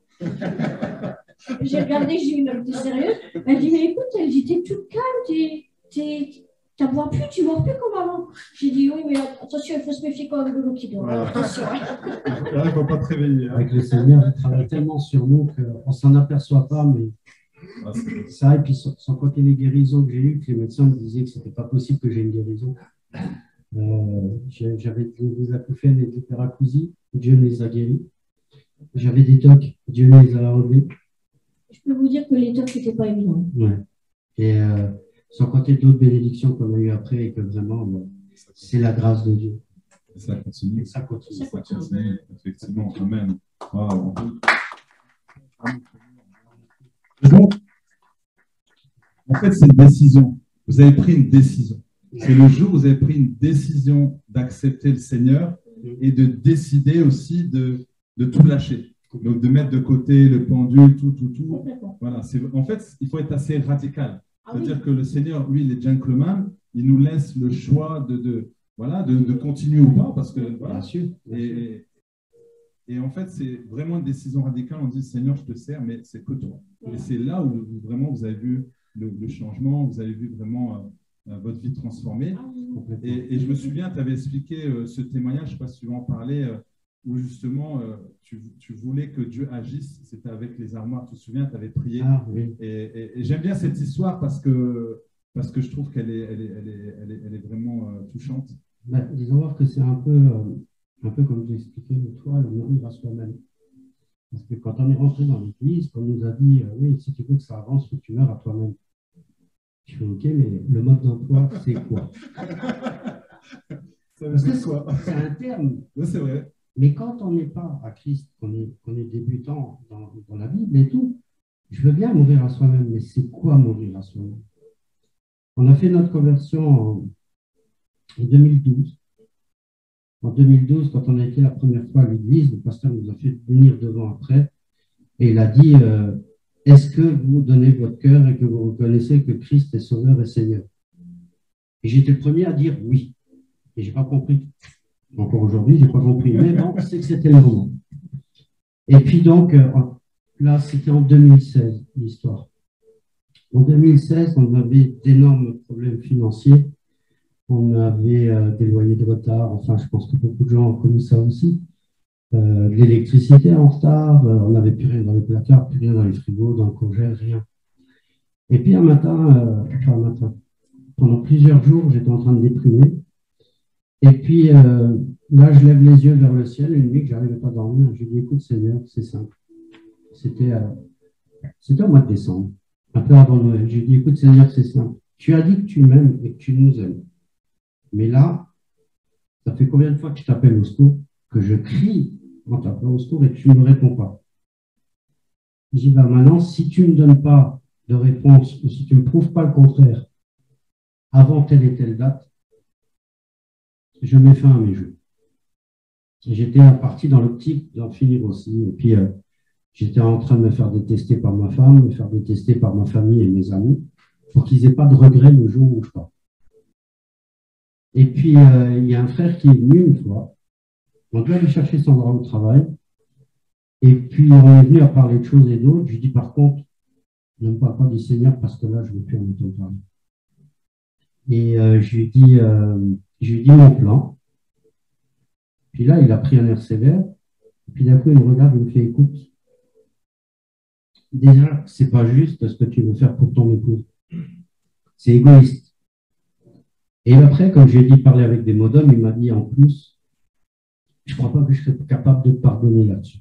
J'ai regardé, j'ai dit, mais t'es sérieuse? Elle dit, mais écoute, elle dit, t'es toute calme, t'as bois plus, tu bois plus comme avant. J'ai dit, oui, mais attention, il faut se méfier quand même de l'eau qui dort. Voilà. Attention. Il ne faut pas te réveiller. Hein. Avec le Seigneur, il travaille tellement sur nous qu'on ne s'en aperçoit pas, mais ça, et puis sans compter les guérisons que j'ai eues, que les médecins me disaient que ce n'était pas possible que j'ai une guérison. J'avais des acouphènes et des hyperacousies, Dieu me les a guéris. J'avais des tocs, Dieu me les a enlevés. Je peux vous dire que les tocs, ce n'était pas évident. Ouais. Et sans compter d'autres bénédictions qu'on a eues après, et que vraiment, c'est la grâce de Dieu. Et ça continue. Et ça continue. Ça continue. Effectivement, Amen. Wow. Donc, en fait, c'est une décision. Vous avez pris une décision. C'est le jour où vous avez pris une décision d'accepter le Seigneur et de décider aussi de tout lâcher. Donc, de mettre de côté le pendule, tout. Voilà. En fait, il faut être assez radical. C'est-à-dire que le Seigneur, lui, il est gentleman. Il nous laisse le choix de continuer ou pas. Parce que, voilà. Bien sûr. Et en fait, c'est vraiment une décision radicale. On dit, Seigneur, je te sers, mais c'est que toi. Et c'est là où vraiment vous avez vu le changement, vous avez vu vraiment votre vie transformée. Et je me souviens, tu avais expliqué ce témoignage, je ne sais pas si tu veux en parler, où justement tu voulais que Dieu agisse. C'était avec les armoires, tu te souviens, tu avais prié. Ah, oui. Et j'aime bien cette histoire parce que je trouve qu'elle est vraiment touchante. Disons voir que c'est un peu comme j'ai expliqué l'autre fois, le mourir à soi-même. Parce que quand on est rentré dans l'église, on nous a dit, oui, si tu veux que ça avance, faut que tu meurs à toi-même. Je fais, ok, mais le mode d'emploi, c'est quoi? Parce que c'est un terme. Oui, c'est vrai. Mais quand on n'est pas à Christ, qu'on est débutant dans la Bible et tout, je veux bien mourir à soi-même, mais c'est quoi mourir à soi-même? On a fait notre conversion en 2012. En 2012, quand on a été la première fois à l'église, le pasteur nous a fait venir devant après et il a dit est-ce que vous donnez votre cœur et que vous reconnaissez que Christ est Sauveur et Seigneur? Et j'étais le premier à dire oui. Et je n'ai pas compris. Encore aujourd'hui, je n'ai pas compris. Mais bon, c'est que c'était le moment. Et puis donc, là, c'était en 2016, l'histoire. En 2016, on avait d'énormes problèmes financiers. On avait des loyers de retard. Enfin, je pense que beaucoup de gens ont connu ça aussi. De l'électricité en retard. On n'avait plus rien dans les placards, plus rien dans les frigos, dans le congèle, rien. Et puis un matin, pendant plusieurs jours, j'étais en train de déprimer. Et puis là, je lève les yeux vers le ciel, une nuit que je n'arrivais pas à dormir. Je dis, écoute Seigneur, c'est simple. C'était au mois de décembre, un peu avant Noël. Je dis, écoute Seigneur, c'est simple. Tu as dit que tu m'aimes et que tu nous aimes. Mais là, ça fait combien de fois que je t'appelle au secours, que je crie en t'appelant au secours et que tu ne me réponds pas? Je dis, ben maintenant, si tu ne me donnes pas de réponse ou si tu ne me prouves pas le contraire avant telle et telle date, je mets fin à mes jeux. J'étais parti dans l'optique d'en finir aussi. Et puis, j'étais en train de me faire détester par ma femme, me faire détester par ma famille et mes amis, pour qu'ils n'aient pas de regrets le jour où je pars. Et puis, il y a un frère qui est venu une fois. On doit aller chercher Sandra au travail. Et puis, on est venu à parler de choses et d'autres. Je lui dis, par contre, ne me parle pas du Seigneur parce que là, je ne veux plus en entendre parler. Et je lui dis mon plan. Puis là, il a pris un air sévère. Et puis d'un coup, il me regarde et il me fait, écoute, déjà, c'est pas juste ce que tu veux faire pour ton épouse. C'est égoïste. Et après, comme j'ai dit parler avec des mots d'homme, il m'a dit en plus, je ne crois pas que je serais capable de te pardonner là-dessus.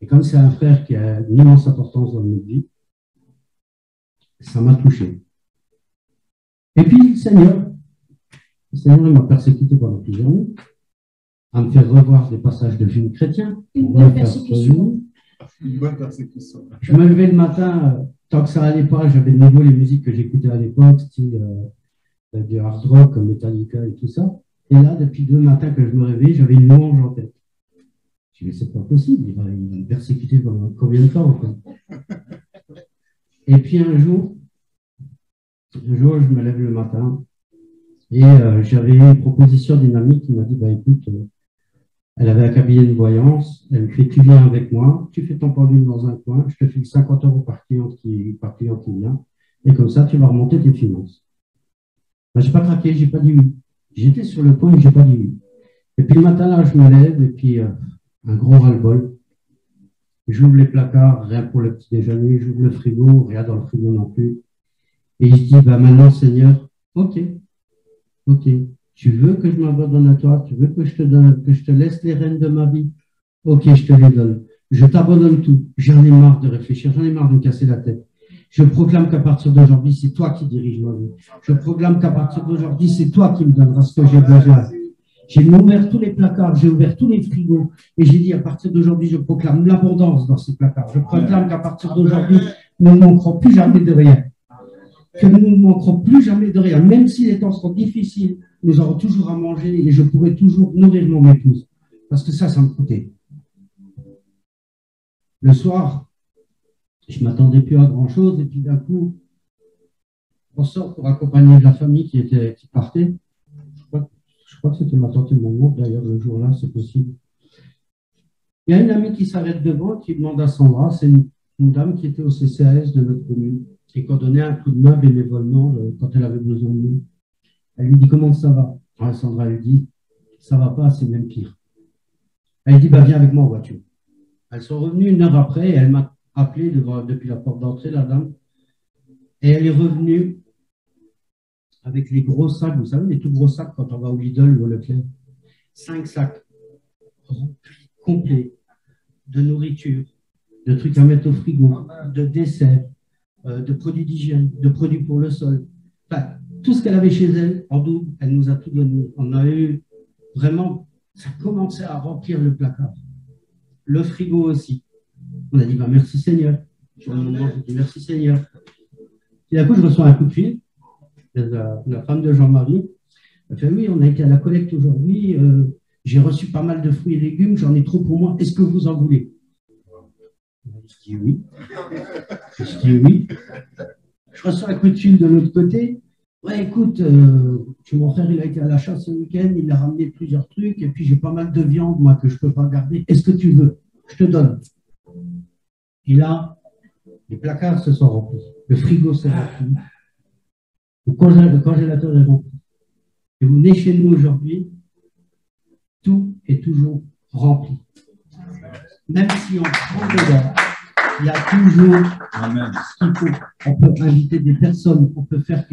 Et comme c'est un frère qui a une immense importance dans notre vie, ça m'a touché. Et puis, le Seigneur m'a persécuté pendant plusieurs années, à me faire revoir des passages de films chrétiens. Une bonne persécution. Une bonne persécution. Je me levais le matin, tant que ça n'allait pas, j'avais de nouveau les musiques que j'écoutais à l'époque, style du hard rock comme Metallica et tout ça. Et là, depuis 2 matins que je me réveillais, j'avais une louange en tête. Je me dis, c'est pas possible, il va me persécuter pendant combien de temps encore? Et puis un jour, je me lève le matin et j'avais eu une proposition d'une amie qui m'a dit, bah écoute, elle avait un cabinet de voyance, elle me fait, tu viens avec moi, tu fais ton pendule dans un coin, je te file 50 € par client qui vient, et comme ça, tu vas remonter tes finances. Ben, je n'ai pas craqué, je n'ai pas dit oui. J'étais sur le point et je n'ai pas dit oui. Et puis le matin, là, je me lève et puis un gros ras-le-bol. J'ouvre les placards, rien pour le petit déjeuner, j'ouvre le frigo, rien dans le frigo non plus. Et je dis, bah maintenant, Seigneur, ok, tu veux que je m'abandonne à toi, tu veux que je te laisse les rênes de ma vie, ok, je te les donne. Je t'abandonne tout. J'en ai marre de réfléchir, j'en ai marre de me casser la tête. Je proclame qu'à partir d'aujourd'hui, c'est toi qui dirige ma vie. Je proclame qu'à partir d'aujourd'hui, c'est toi qui me donneras ce que j'ai besoin. J'ai ouvert tous les placards, j'ai ouvert tous les frigos et j'ai dit à partir d'aujourd'hui, je proclame l'abondance dans ces placards. Je proclame qu'à partir d'aujourd'hui, nous ne manquerons plus jamais de rien. Que nous ne manquerons plus jamais de rien. Même si les temps seront difficiles, nous aurons toujours à manger et je pourrai toujours nourrir mon épouse. Parce que ça me coûtait. Le soir, je ne m'attendais plus à grand-chose et puis d'un coup, on sort pour accompagner la famille qui partait. Je crois que c'était ma tante et mon oncle, d'ailleurs, le jour-là, c'est possible. Il y a une amie qui s'arrête devant, qui demande à Sandra, c'est une dame qui était au CCAS de notre commune et qu'on donnait un coup de main bénévolement quand elle avait besoin de nous. Elle lui dit, comment ça va? Alors Sandra lui dit, ça va pas, c'est même pire. Elle dit, bah, viens avec moi en voiture. Elles sont revenues 1 heure après et elle m'a appelé depuis la porte d'entrée, la dame, et elle est revenue avec les gros sacs, vous savez, les tout gros sacs quand on va au Lidl ou au Leclerc. 5 sacs remplis, complets, de nourriture, de trucs à mettre au frigo, de desserts, de produits d'hygiène, de produits pour le sol. Enfin, tout ce qu'elle avait chez elle, en double, elle nous a tout donné. On a eu vraiment, ça commençait à remplir le placard. Le frigo aussi. On a dit, bah, merci Seigneur. Sur un moment, je dis merci Seigneur. Et d'un coup, je reçois un coup de fil. La femme de Jean-Marie, elle fait, oui, on a été à la collecte aujourd'hui, j'ai reçu pas mal de fruits et légumes, j'en ai trop pour moi, est-ce que vous en voulez? Je dis oui. Je reçois un coup de fil de l'autre côté, Ouais, écoute, mon frère, il a été à la chasse ce week-end, il a ramené plusieurs trucs, et puis j'ai pas mal de viande, moi, que je peux pas garder. Est-ce que tu veux? Je te donne. Et là, les placards se sont remplis, le frigo s'est rempli, le congélateur est rempli. Et vous venez chez nous aujourd'hui, tout est toujours rempli. Même si on prend dedans, il y a toujours ce qu'il faut. On peut inviter des personnes, on peut faire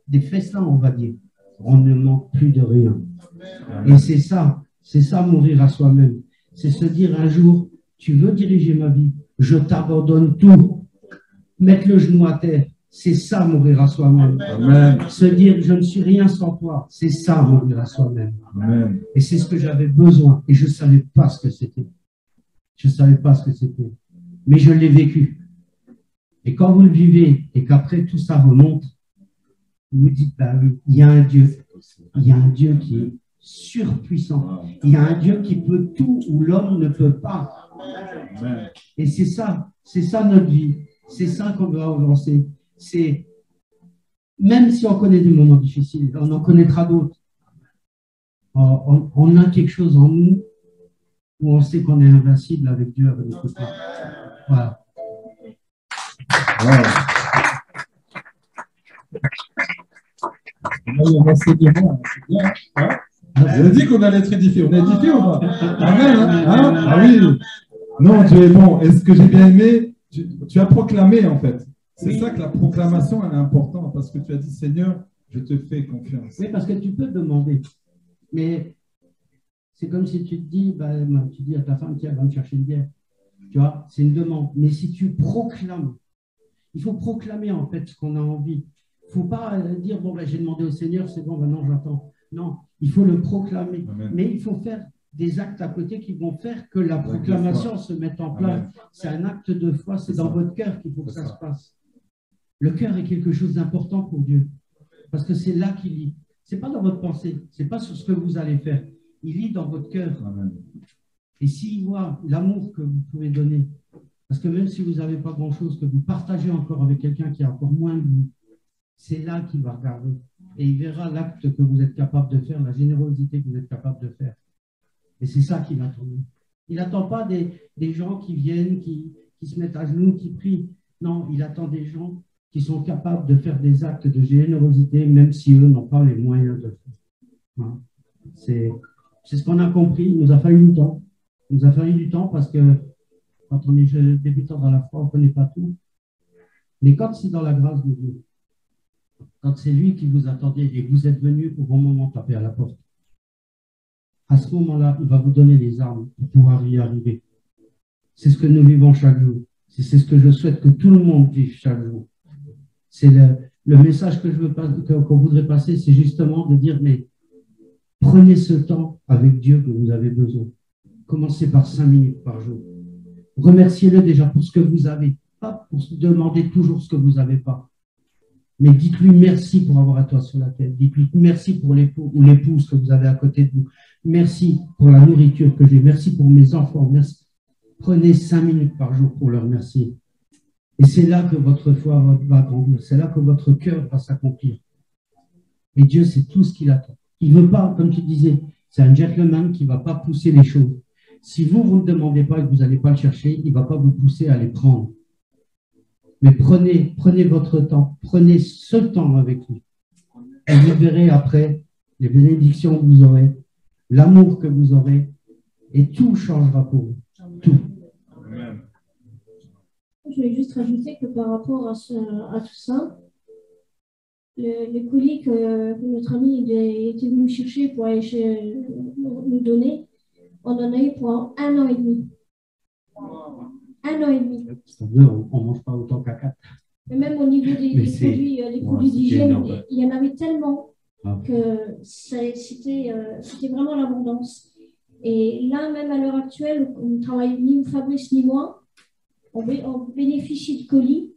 des festins, on va dire. On ne manque plus de rien. Et c'est ça mourir à soi-même. C'est se dire un jour, tu veux diriger ma vie, je t'abandonne tout. Mettre le genou à terre, c'est ça mourir à soi-même. Se dire, je ne suis rien sans toi, c'est ça mourir à soi-même. Et c'est ce que j'avais besoin et je ne savais pas ce que c'était. Je ne savais pas ce que c'était. Mais je l'ai vécu. Et quand vous le vivez et qu'après tout ça remonte, vous vous dites, bah oui, il y a un Dieu. Il y a un Dieu qui est surpuissant. Il y a un Dieu qui peut tout où l'homme ne peut pas. Et c'est ça notre vie. C'est ça qu'on doit avancer. C'est, même si on connaît des moments difficiles, on en connaîtra d'autres. On a quelque chose en nous où on sait qu'on est invincible avec Dieu, avec notre Père. Voilà. On va s'édifier. Vous avez dit qu'on allait être édifié. On est édifié ou pas? Amen. Ah oui. Non, Dieu est bon. Et ce que j'ai bien aimé, tu as proclamé en fait. C'est ça que la proclamation elle est importante parce que tu as dit Seigneur, je te fais confiance. Oui, parce que tu peux demander. Mais c'est comme si tu te dis, tu dis à ta femme, tiens, va me chercher une bière. Tu vois, c'est une demande. Mais si tu proclames, il faut proclamer en fait ce qu'on a envie. Il ne faut pas dire, bon, j'ai demandé au Seigneur, c'est bon, maintenant j'attends. Non, il faut le proclamer. Amen. Mais il faut faire des actes à côté qui vont faire que la proclamation se mette en place. C'est un acte de foi, c'est dans votre cœur qu'il faut que ça se passe. Le cœur est quelque chose d'important pour Dieu. Parce que c'est là qu'il lit. Ce n'est pas dans votre pensée, ce n'est pas sur ce que vous allez faire. Il lit dans votre cœur. Amen. Et s'il voit l'amour que vous pouvez donner, parce que même si vous n'avez pas grand-chose, que vous partagez encore avec quelqu'un qui a encore moins de vous, c'est là qu'il va regarder. Et il verra l'acte que vous êtes capable de faire, la générosité que vous êtes capable de faire. Et c'est ça qu'il attend. Il n'attend pas des gens qui viennent, qui se mettent à genoux, qui prient. Non, il attend des gens qui sont capables de faire des actes de générosité, même si eux n'ont pas les moyens de le faire. Hein? C'est ce qu'on a compris. Il nous a fallu du temps. Il nous a fallu du temps parce que quand on est débutant dans la foi, on ne connaît pas tout. Mais quand c'est dans la grâce de Dieu, quand c'est lui qui vous attendait et que vous êtes venu au bon moment taper à la porte, à ce moment-là, il va vous donner les armes pour pouvoir y arriver. C'est ce que nous vivons chaque jour. C'est ce que je souhaite que tout le monde vive chaque jour. C'est le message qu'on voudrait passer, c'est justement de dire, mais prenez ce temps avec Dieu que vous avez besoin. Commencez par 5 minutes par jour. Remerciez-le déjà pour ce que vous avez, pas pour se demander toujours ce que vous n'avez pas. Mais dites-lui merci pour avoir un toit sur la tête. Dites-lui merci pour l'époux ou l'épouse que vous avez à côté de vous. Merci pour la nourriture que j'ai. Merci pour mes enfants. Merci. Prenez 5 minutes par jour pour leur remercier. Et c'est là que votre foi va grandir. C'est là que votre cœur va s'accomplir. Et Dieu, c'est tout ce qu'il attend. Il ne veut pas, comme tu disais, c'est un gentleman qui ne va pas pousser les choses. Si vous ne demandez pas et que vous n'allez pas le chercher, il ne va pas vous pousser à les prendre. Mais prenez votre temps, prenez ce temps avec lui. Et vous verrez après les bénédictions que vous aurez, l'amour que vous aurez, et tout changera pour vous. Tout. Je vais juste rajouter que par rapport à tout ça, le colis que notre ami était venu chercher pour aller nous donner, on en a eu pour 1 an et demi. 1 an et demi. C'est-à-dire, on ne mange pas autant qu'à 4. Mais même au niveau des produits d'hygiène, il y en avait tellement que c'était vraiment l'abondance. Et là, même à l'heure actuelle, on ne travaille ni Fabrice ni moi, on bénéficie de colis,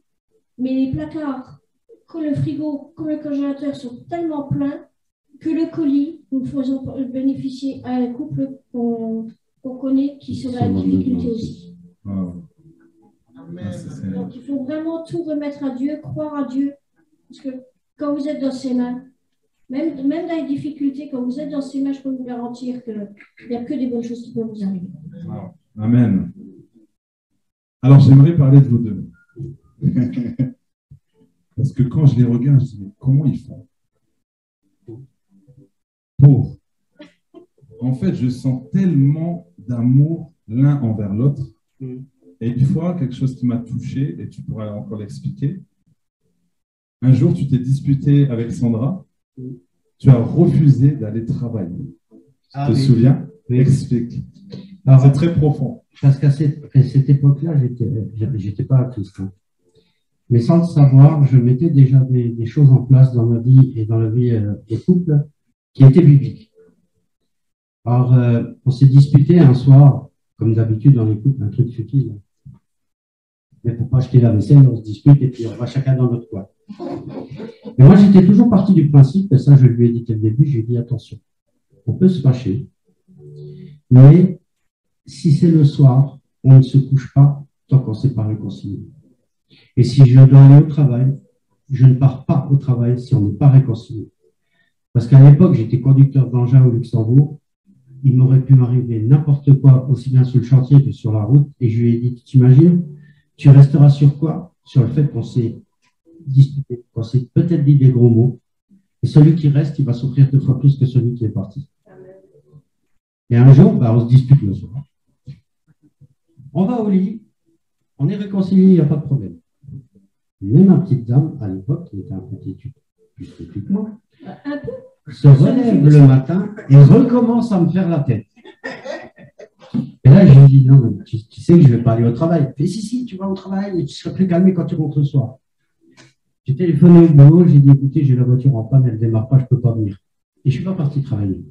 mais les placards, comme le frigo, comme le congélateur sont tellement pleins que le colis, nous faisons bénéficier à un couple qu'on connaît qui serait en difficulté aussi. Donc, il faut vraiment tout remettre à Dieu, croire à Dieu. Parce que quand vous êtes dans ses mains, même dans les difficultés, quand vous êtes dans ses mains, je peux vous garantir qu'il n'y a que des bonnes choses qui peuvent vous arriver. Wow. Amen. Alors, j'aimerais parler de vous deux. Parce que quand je les regarde, je dis, mais comment ils font pour? En fait, je sens tellement d'amour l'un envers l'autre. Et une fois, quelque chose qui m'a touché, et tu pourras encore l'expliquer, un jour, tu t'es disputé avec Sandra, tu as refusé d'aller travailler. Tu te souviens? Oui. Explique. C'est très profond. Parce qu'à cette époque-là, j'étais pas atheiste. Hein. Mais sans le savoir, je mettais déjà des choses en place dans ma vie et dans la vie des couples qui étaient bibliques. Alors, on s'est disputé un soir, comme d'habitude dans les couples, un truc futile. Mais pour pas acheter la vaisselle, on se dispute et puis on va chacun dans notre coin. Et moi, j'étais toujours parti du principe, et ça, je lui ai dit dès le début, j'ai dit attention, on peut se fâcher, mais si c'est le soir, on ne se couche pas tant qu'on ne s'est pas réconcilié. Et si je dois aller au travail, je ne pars pas au travail si on n'est pas réconcilié. Parce qu'à l'époque, j'étais conducteur d'engin au Luxembourg, il m'aurait pu m'arriver n'importe quoi, aussi bien sur le chantier que sur la route, et je lui ai dit, t'imagines, tu resteras sur quoi? Sur le fait qu'on s'est disputé, qu'on s'est peut-être dit des gros mots, et celui qui reste, il va souffrir 2 fois plus que celui qui est parti. Et un jour, on se dispute le soir. On va au lit, on est réconcilié, il n'y a pas de problème. Mais ma petite dame, à l'époque, qui était un peu têtue, plus têtue que moi, se relève le matin et recommence à me faire la tête. Et là, je lui dis, non, mais tu sais que je ne vais pas aller au travail. Elle fait, si, tu vas au travail et tu seras plus calmé quand tu rentres le soir. J'ai téléphoné au bureau, j'ai dit, écoutez, j'ai la voiture en panne, elle ne démarre pas, je ne peux pas venir. Et je ne suis pas parti travailler.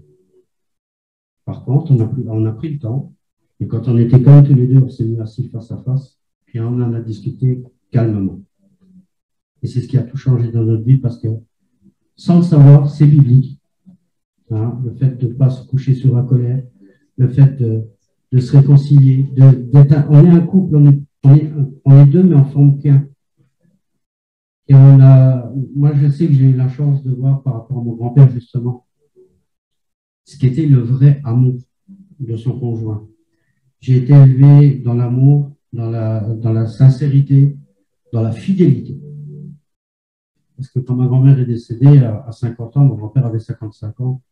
Par contre, on a pris le temps, et quand on était comme tous les deux, on s'est mis assis face à face, et on en a discuté calmement. Et c'est ce qui a tout changé dans notre vie, parce que, sans le savoir, c'est biblique. Hein, le fait de ne pas se coucher sur la colère, le fait de se réconcilier, on est un couple, on est deux, mais on forme qu'un. Et moi, je sais que j'ai eu la chance de voir par rapport à mon grand-père, justement, ce qu'était le vrai amour de son conjoint. J'ai été élevé dans l'amour, dans la sincérité, dans la fidélité. Parce que quand ma grand-mère est décédée à 50 ans, mon grand-père avait 55 ans,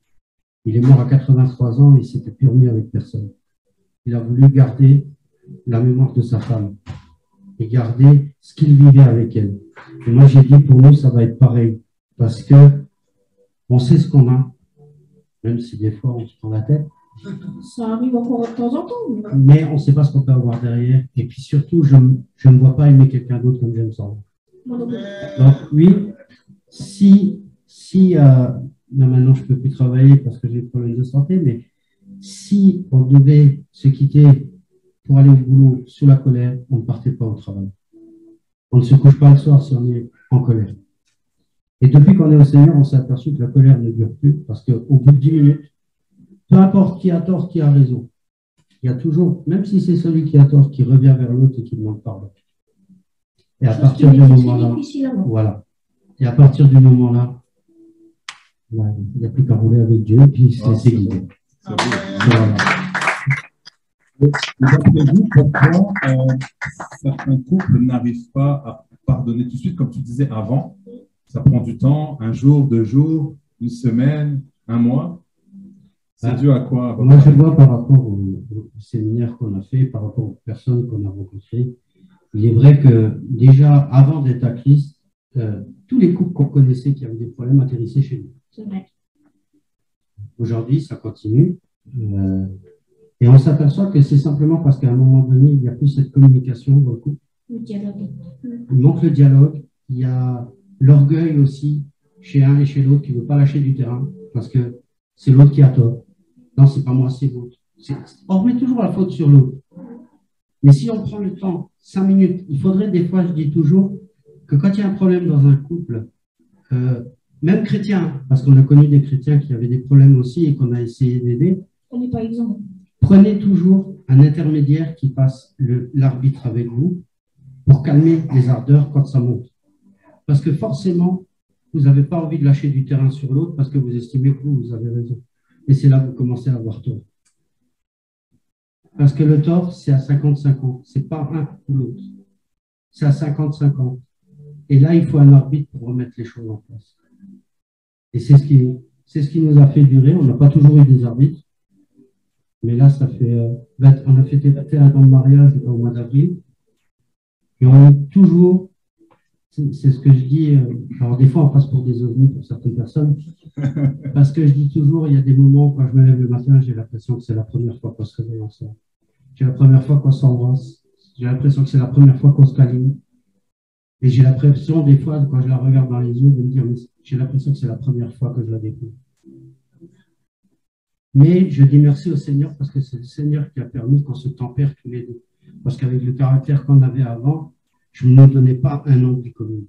il est mort à 83 ans et il ne s'était plus remis avec personne. Il a voulu garder la mémoire de sa femme et garder ce qu'il vivait avec elle. Et moi, j'ai dit, pour nous, ça va être pareil. Parce que on sait ce qu'on a, même si des fois, on se prend la tête. Ça arrive encore de temps en temps. Mais on ne sait pas ce qu'on peut avoir derrière. Et puis surtout, je ne me vois pas aimer quelqu'un d'autre comme j'aime ça. Donc oui, si là maintenant, je ne peux plus travailler parce que j'ai des problèmes de santé, mais si on devait se quitter pour aller au boulot sous la colère, on ne partait pas au travail. On ne se couche pas le soir si on est en colère. Et depuis qu'on est au Seigneur, on s'est aperçu que la colère ne dure plus parce qu'au bout de 10 minutes, peu importe qui a tort, qui a raison, il y a toujours, même si c'est celui qui a tort, qui revient vers l'autre et qui demande pardon. Et à partir du moment-là, voilà. Et à partir du moment-là, il n'y a plus qu'à rouler avec Dieu, puis c'est guidé. Voilà. D'après vous, pourquoi certains couples n'arrivent pas à pardonner tout de suite, comme tu disais avant? Ça prend du temps, 1 jour, 2 jours, 1 semaine, 1 mois. C'est dû à quoi? Moi, je vois par rapport au séminaire qu'on a fait, par rapport aux personnes qu'on a rencontrées, il est vrai que déjà, avant d'être à Christ, tous les couples qu'on connaissait qui avaient des problèmes atterrissaient chez nous. C'est vrai. Aujourd'hui, ça continue. Et on s'aperçoit que c'est simplement parce qu'à un moment donné, il n'y a plus cette communication dans le couple. Le dialogue. Il manque le dialogue. Il y a l'orgueil aussi chez un et chez l'autre qui ne veut pas lâcher du terrain parce que c'est l'autre qui a tort. Non, c'est pas moi, c'est l'autre. On remet toujours la faute sur l'autre. Mais si on prend le temps, 5 minutes, il faudrait des fois, je dis toujours, que quand il y a un problème dans un couple, même chrétien, parce qu'on a connu des chrétiens qui avaient des problèmes aussi et qu'on a essayé d'aider, on n'est pas exempt. Prenez toujours un intermédiaire qui passe l'arbitre avec vous pour calmer les ardeurs quand ça monte. Parce que forcément, vous n'avez pas envie de lâcher du terrain sur l'autre parce que vous estimez que vous avez raison. Et c'est là que vous commencez à avoir tort. Parce que le tort, c'est à 50-50. Ce n'est pas un ou l'autre. C'est à 50-50. Et là, il faut un arbitre pour remettre les choses en place. Et c'est ce qui nous a fait durer. On n'a pas toujours eu des arbitres. Mais là, ça fait, on a fêté 21 ans de mariage au mois d'avril. Et on est toujours, c'est ce que je dis, alors des fois on passe pour des ovnis pour certaines personnes, parce que je dis toujours, il y a des moments, quand je me lève le matin, j'ai l'impression que c'est la première fois qu'on se réveille ensemble. J'ai la première fois qu'on s'embrasse. J'ai l'impression que c'est la première fois qu'on se câline. Et j'ai l'impression, des fois, quand je la regarde dans les yeux, de me dire, j'ai l'impression que c'est la première fois que je la découvre. Mais je dis merci au Seigneur parce que c'est le Seigneur qui a permis qu'on se tempère tous les deux. Parce qu'avec le caractère qu'on avait avant, je ne me donnais pas un nom du commun.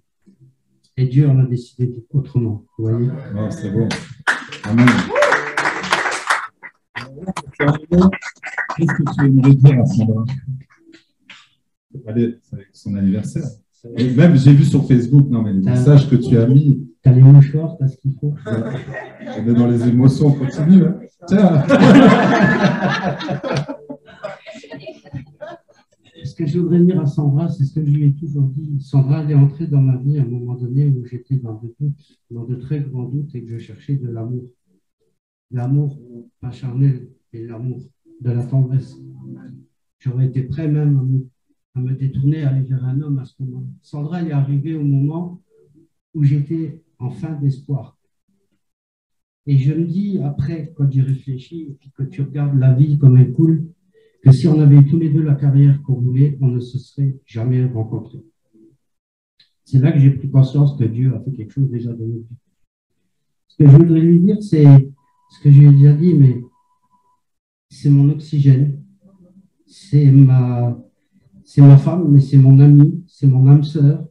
Et Dieu en a décidé autrement. Vous voyez? Oh, c'est bon. Amen. Qu'est-ce que tu aimerais dire à Sandra? Allez, c'est son anniversaire. Et même, j'ai vu sur Facebook, non, mais les messages que tu as mis. Tu as les mouchoirs, tu as ce qu'il faut. On est dans les émotions, on continue. Hein. Tiens. Ce que je voudrais dire à Sandra, c'est ce que je lui ai toujours dit. Sandra, elle est entrée dans ma vie à un moment donné où j'étais dans de très grands doutes et que je cherchais de l'amour. L'amour, pas charnel, mais l'amour, de la tendresse. J'aurais été prêt même à me détourner, à aller vers un homme à ce moment-là. Sandra, elle est arrivée au moment où j'étais en fin d'espoir. Et je me dis, après, quand j'y réfléchis, et puis que tu regardes la vie comme elle coule, que si on avait eu tous les deux la carrière qu'on voulait, on ne se serait jamais rencontrés. C'est là que j'ai pris conscience que Dieu a fait quelque chose déjà de nous. Ce que je voudrais lui dire, c'est ce que je lui ai déjà dit, mais c'est mon oxygène, c'est ma femme, mais c'est mon amie, c'est mon âme sœur,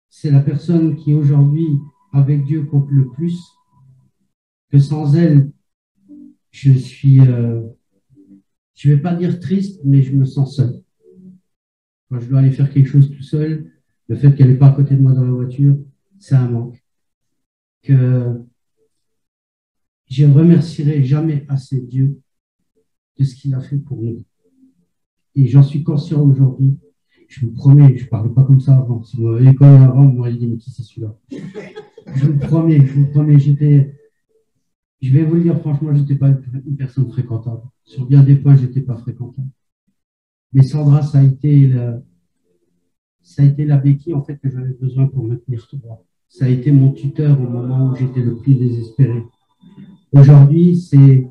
c'est la personne qui aujourd'hui, avec Dieu, compte le plus, que sans elle, je suis, je ne vais pas dire triste, mais je me sens seul. Quand je dois aller faire quelque chose tout seul, le fait qu'elle n'est pas à côté de moi dans la voiture, c'est un manque. Que je ne remercierai jamais assez Dieu de ce qu'il a fait pour nous. Et j'en suis conscient aujourd'hui. Je vous promets, je ne parlais pas comme ça avant. Si vous m'avez connu avant, vous m'auriez dit, mais qui c'est celui-là? Je vous promets, je vais vous le dire franchement, je n'étais pas une personne fréquentable. Sur bien des points, je n'étais pas fréquentable. Mais Sandra, ça a été la béquille en fait que j'avais besoin pour me tenir droit. Ça a été mon tuteur au moment où j'étais le plus désespéré. Aujourd'hui, c'est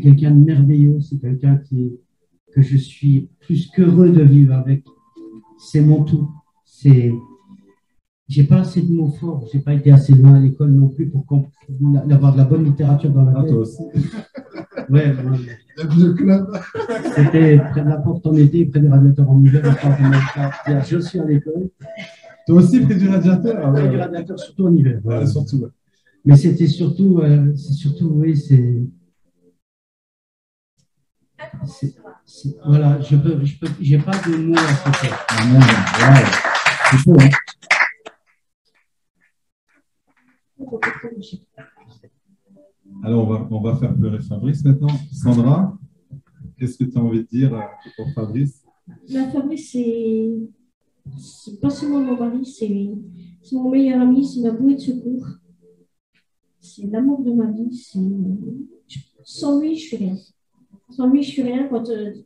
quelqu'un de merveilleux, c'est quelqu'un que je suis plus qu'heureux de vivre avec. C'est mon tout. J'ai pas assez de mots forts, j'ai pas été assez loin à l'école non plus pour avoir de la bonne littérature dans la tête. Toi aussi. Ouais. Le club. C'était près de la porte en été, près des radiateurs en hiver. Je suis à l'école. Toi aussi près du radiateur? Près du radiateur, surtout en hiver. Ouais, surtout. Ouais. Mais c'était surtout, oui, voilà, j'ai pas de mots à ce faire. C'est beau, hein? Alors, on va faire pleurer Fabrice maintenant. Sandra, qu'est-ce que tu as envie de dire pour Fabrice? Fabrice, c'est pas seulement mon mari, c'est mon meilleur ami, c'est ma bouée de secours. C'est l'amour de ma vie. Sans lui, je suis rien. Sans lui, je suis rien. Quand tu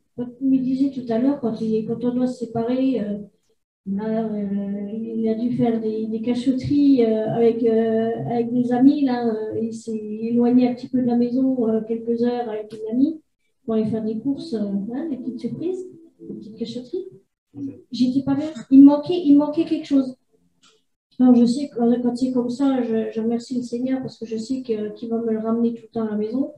me disais tout à l'heure, quand on doit se séparer, il a dû faire des cachotteries avec des amis. Là, il s'est éloigné un petit peu de la maison quelques heures avec une amie pour aller faire des courses, des petites surprises, des petites cachotteries. J'étais pas bien. Il manquait quelque chose. Alors, je sais que quand c'est comme ça, je remercie le Seigneur parce que je sais qu'il va me le ramener tout le temps à la maison.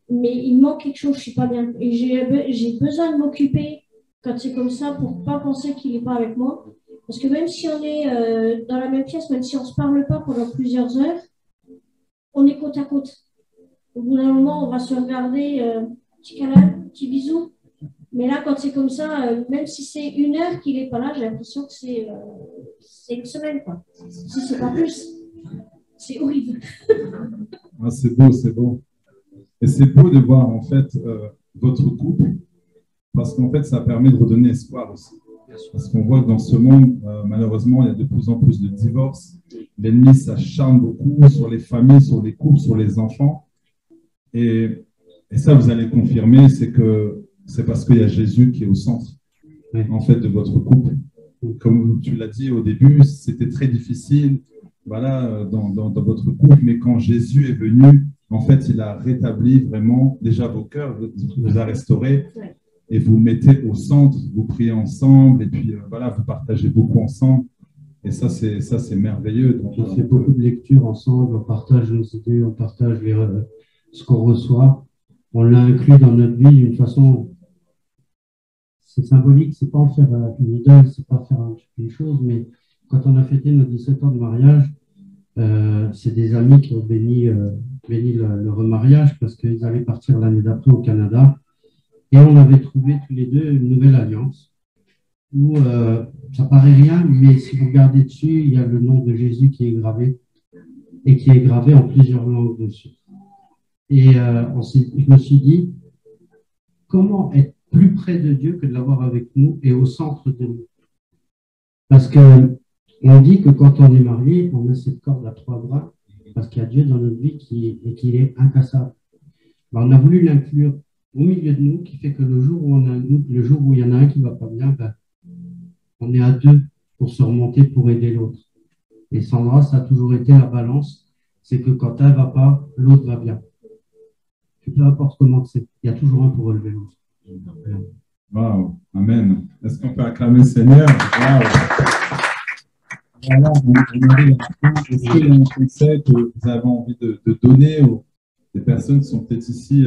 Mais il manque quelque chose, je ne suis pas bien. Et j'ai besoin de m'occuper quand c'est comme ça pour ne pas penser qu'il n'est pas avec moi. Parce que même si on est dans la même pièce, même si on ne se parle pas pendant plusieurs heures, on est côte à côte. Au bout d'un moment, on va se regarder, petit câlin, petit bisou. Mais là, quand c'est comme ça, même si c'est 1 heure qu'il n'est pas là, j'ai l'impression que c'est 1 semaine, quoi. Si c'est pas plus. C'est horrible. Ah, c'est beau, c'est beau. Et c'est beau de voir, en fait, votre couple, parce qu'en fait, ça permet de redonner espoir aussi. Parce qu'on voit que dans ce monde, malheureusement, il y a de plus en plus de divorces. L'ennemi s'acharne beaucoup sur les familles, sur les couples, sur les enfants. Et ça, vous allez confirmer, c'est parce qu'il y a Jésus qui est au centre, en fait, de votre couple. Comme tu l'as dit au début, c'était très difficile, voilà, dans votre couple, mais quand Jésus est venu, en fait, il a rétabli vraiment déjà vos cœurs, vous a restauré. Et vous mettez au centre, vous priez ensemble, et puis voilà, vous partagez beaucoup ensemble. Et ça, c'est merveilleux. Donc, on fait beaucoup de lectures ensemble, on partage nos idées, on partage ce qu'on reçoit. On l'a inclus dans notre vie d'une façon, c'est symbolique, c'est pas en faire une idole, c'est pas faire une chose, mais quand on a fêté nos 17 ans de mariage, c'est des amis qui ont béni le remariage parce qu'ils allaient partir l'année d'après au Canada. Et on avait trouvé tous les deux une nouvelle alliance où ça paraît rien, mais si vous regardez dessus, il y a le nom de Jésus qui est gravé et qui est gravé en plusieurs langues dessus. Et je me suis dit, comment être plus près de Dieu que de l'avoir avec nous et au centre de nous? Parce qu'on dit que quand on est marié, on a cette corde à 3 bras parce qu'il y a Dieu dans notre vie qui est incassable. Ben, on a voulu l'inclure au milieu de nous, qui fait que le jour où il y en a un qui ne va pas bien, ben, on est à 2 pour se remonter, pour aider l'autre. Et Sandra, ça a toujours été la balance, c'est que quand elle ne va pas, l'autre va bien. Peu importe comment c'est, il y a toujours un pour relever l'autre. Waouh, amen. Est-ce qu'on peut acclamer le Seigneur? Waouh. Voilà, est-ce qu'il y a un conseil que vous avez envie de donner aux des personnes qui sont peut-être ici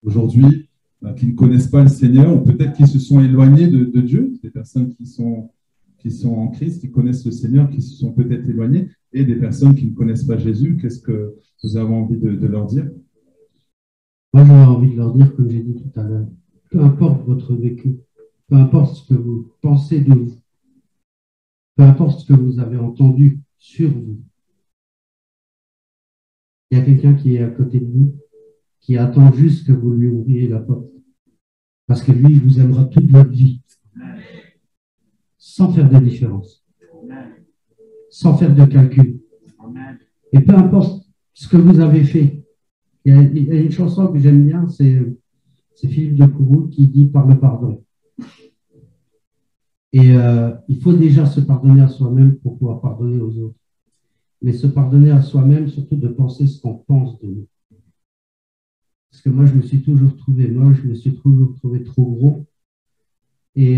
aujourd'hui, qui ne connaissent pas le Seigneur, ou peut-être qui se sont éloignées de Dieu, des personnes qui sont en Christ, qui connaissent le Seigneur, qui se sont peut-être éloignées, et des personnes qui ne connaissent pas Jésus. Qu'est-ce que vous avez envie de leur dire? Moi, j'aurais envie de leur dire, comme j'ai dit tout à l'heure, peu importe votre vécu, peu importe ce que vous pensez de vous, peu importe ce que vous avez entendu sur vous, il y a quelqu'un qui est à côté de vous, qui attend juste que vous lui ouvriez la porte. Parce que lui, il vous aimera toute votre vie. Sans faire de différence. Sans faire de calcul. Et peu importe ce que vous avez fait. Il y a une chanson que j'aime bien, c'est Philippe de Courroux qui dit « Par le pardon ». Et il faut déjà se pardonner à soi-même pour pouvoir pardonner aux autres. Mais se pardonner à soi-même, surtout de penser ce qu'on pense de nous. Parce que moi, je me suis toujours trouvé moche, je me suis toujours trouvé trop gros. Et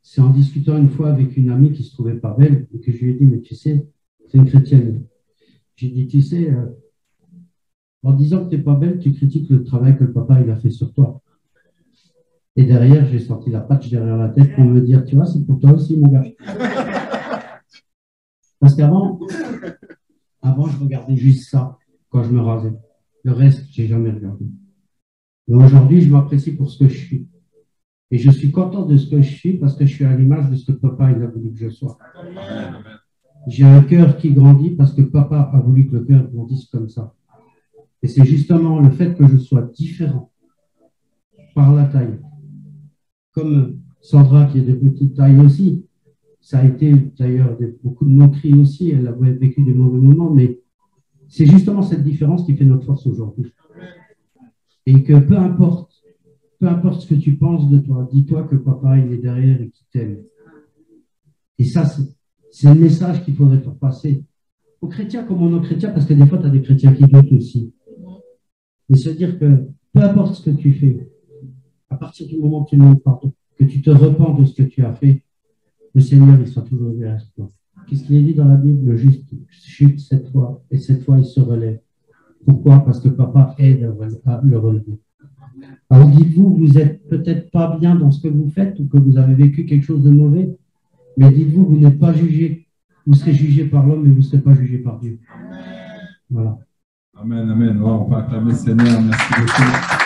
c'est en discutant une fois avec une amie qui ne se trouvait pas belle, et que je lui ai dit, mais tu sais, c'est une chrétienne. J'ai dit, tu sais, en disant que tu n'es pas belle, tu critiques le travail que le papa il a fait sur toi. Et derrière, j'ai sorti la patch derrière la tête pour me dire, tu vois, c'est pour toi aussi, mon gars. Parce qu'avant, je regardais juste ça quand je me rasais. Le reste, je n'ai jamais regardé. Mais aujourd'hui, je m'apprécie pour ce que je suis. Et je suis content de ce que je suis parce que je suis à l'image de ce que papa il a voulu que je sois. J'ai un cœur qui grandit parce que papa a voulu que le cœur grandisse comme ça. Et c'est justement le fait que je sois différent par la taille. Comme Sandra qui est de petite taille aussi. Ça a été d'ailleurs beaucoup de moqueries aussi. Elle a vécu des mauvais moments, mais c'est justement cette différence qui fait notre force aujourd'hui. Et que peu importe ce que tu penses de toi, dis-toi que papa, il est derrière et qu'il t'aime. Et ça, c'est le message qu'il faudrait faire passer aux chrétiens comme aux non-chrétiens, parce que des fois, tu as des chrétiens qui doutent aussi. Mais se dire que peu importe ce que tu fais, à partir du moment que tu demandes pardon, que tu te repens de ce que tu as fait, le Seigneur, il sera toujours derrière toi. Qu'est-ce qu'il est dit dans la Bible? Le juste chute 7 fois, et 7 fois, il se relève. Pourquoi? Parce que papa aide à le relever. Alors dites-vous, vous n'êtes peut-être pas bien dans ce que vous faites ou que vous avez vécu quelque chose de mauvais, mais dites-vous, vous n'êtes pas jugé. Vous serez jugé par l'homme, mais vous ne serez pas jugé par Dieu. Voilà. Amen, amen. Oh, on peut acclamer le Seigneur. Merci beaucoup.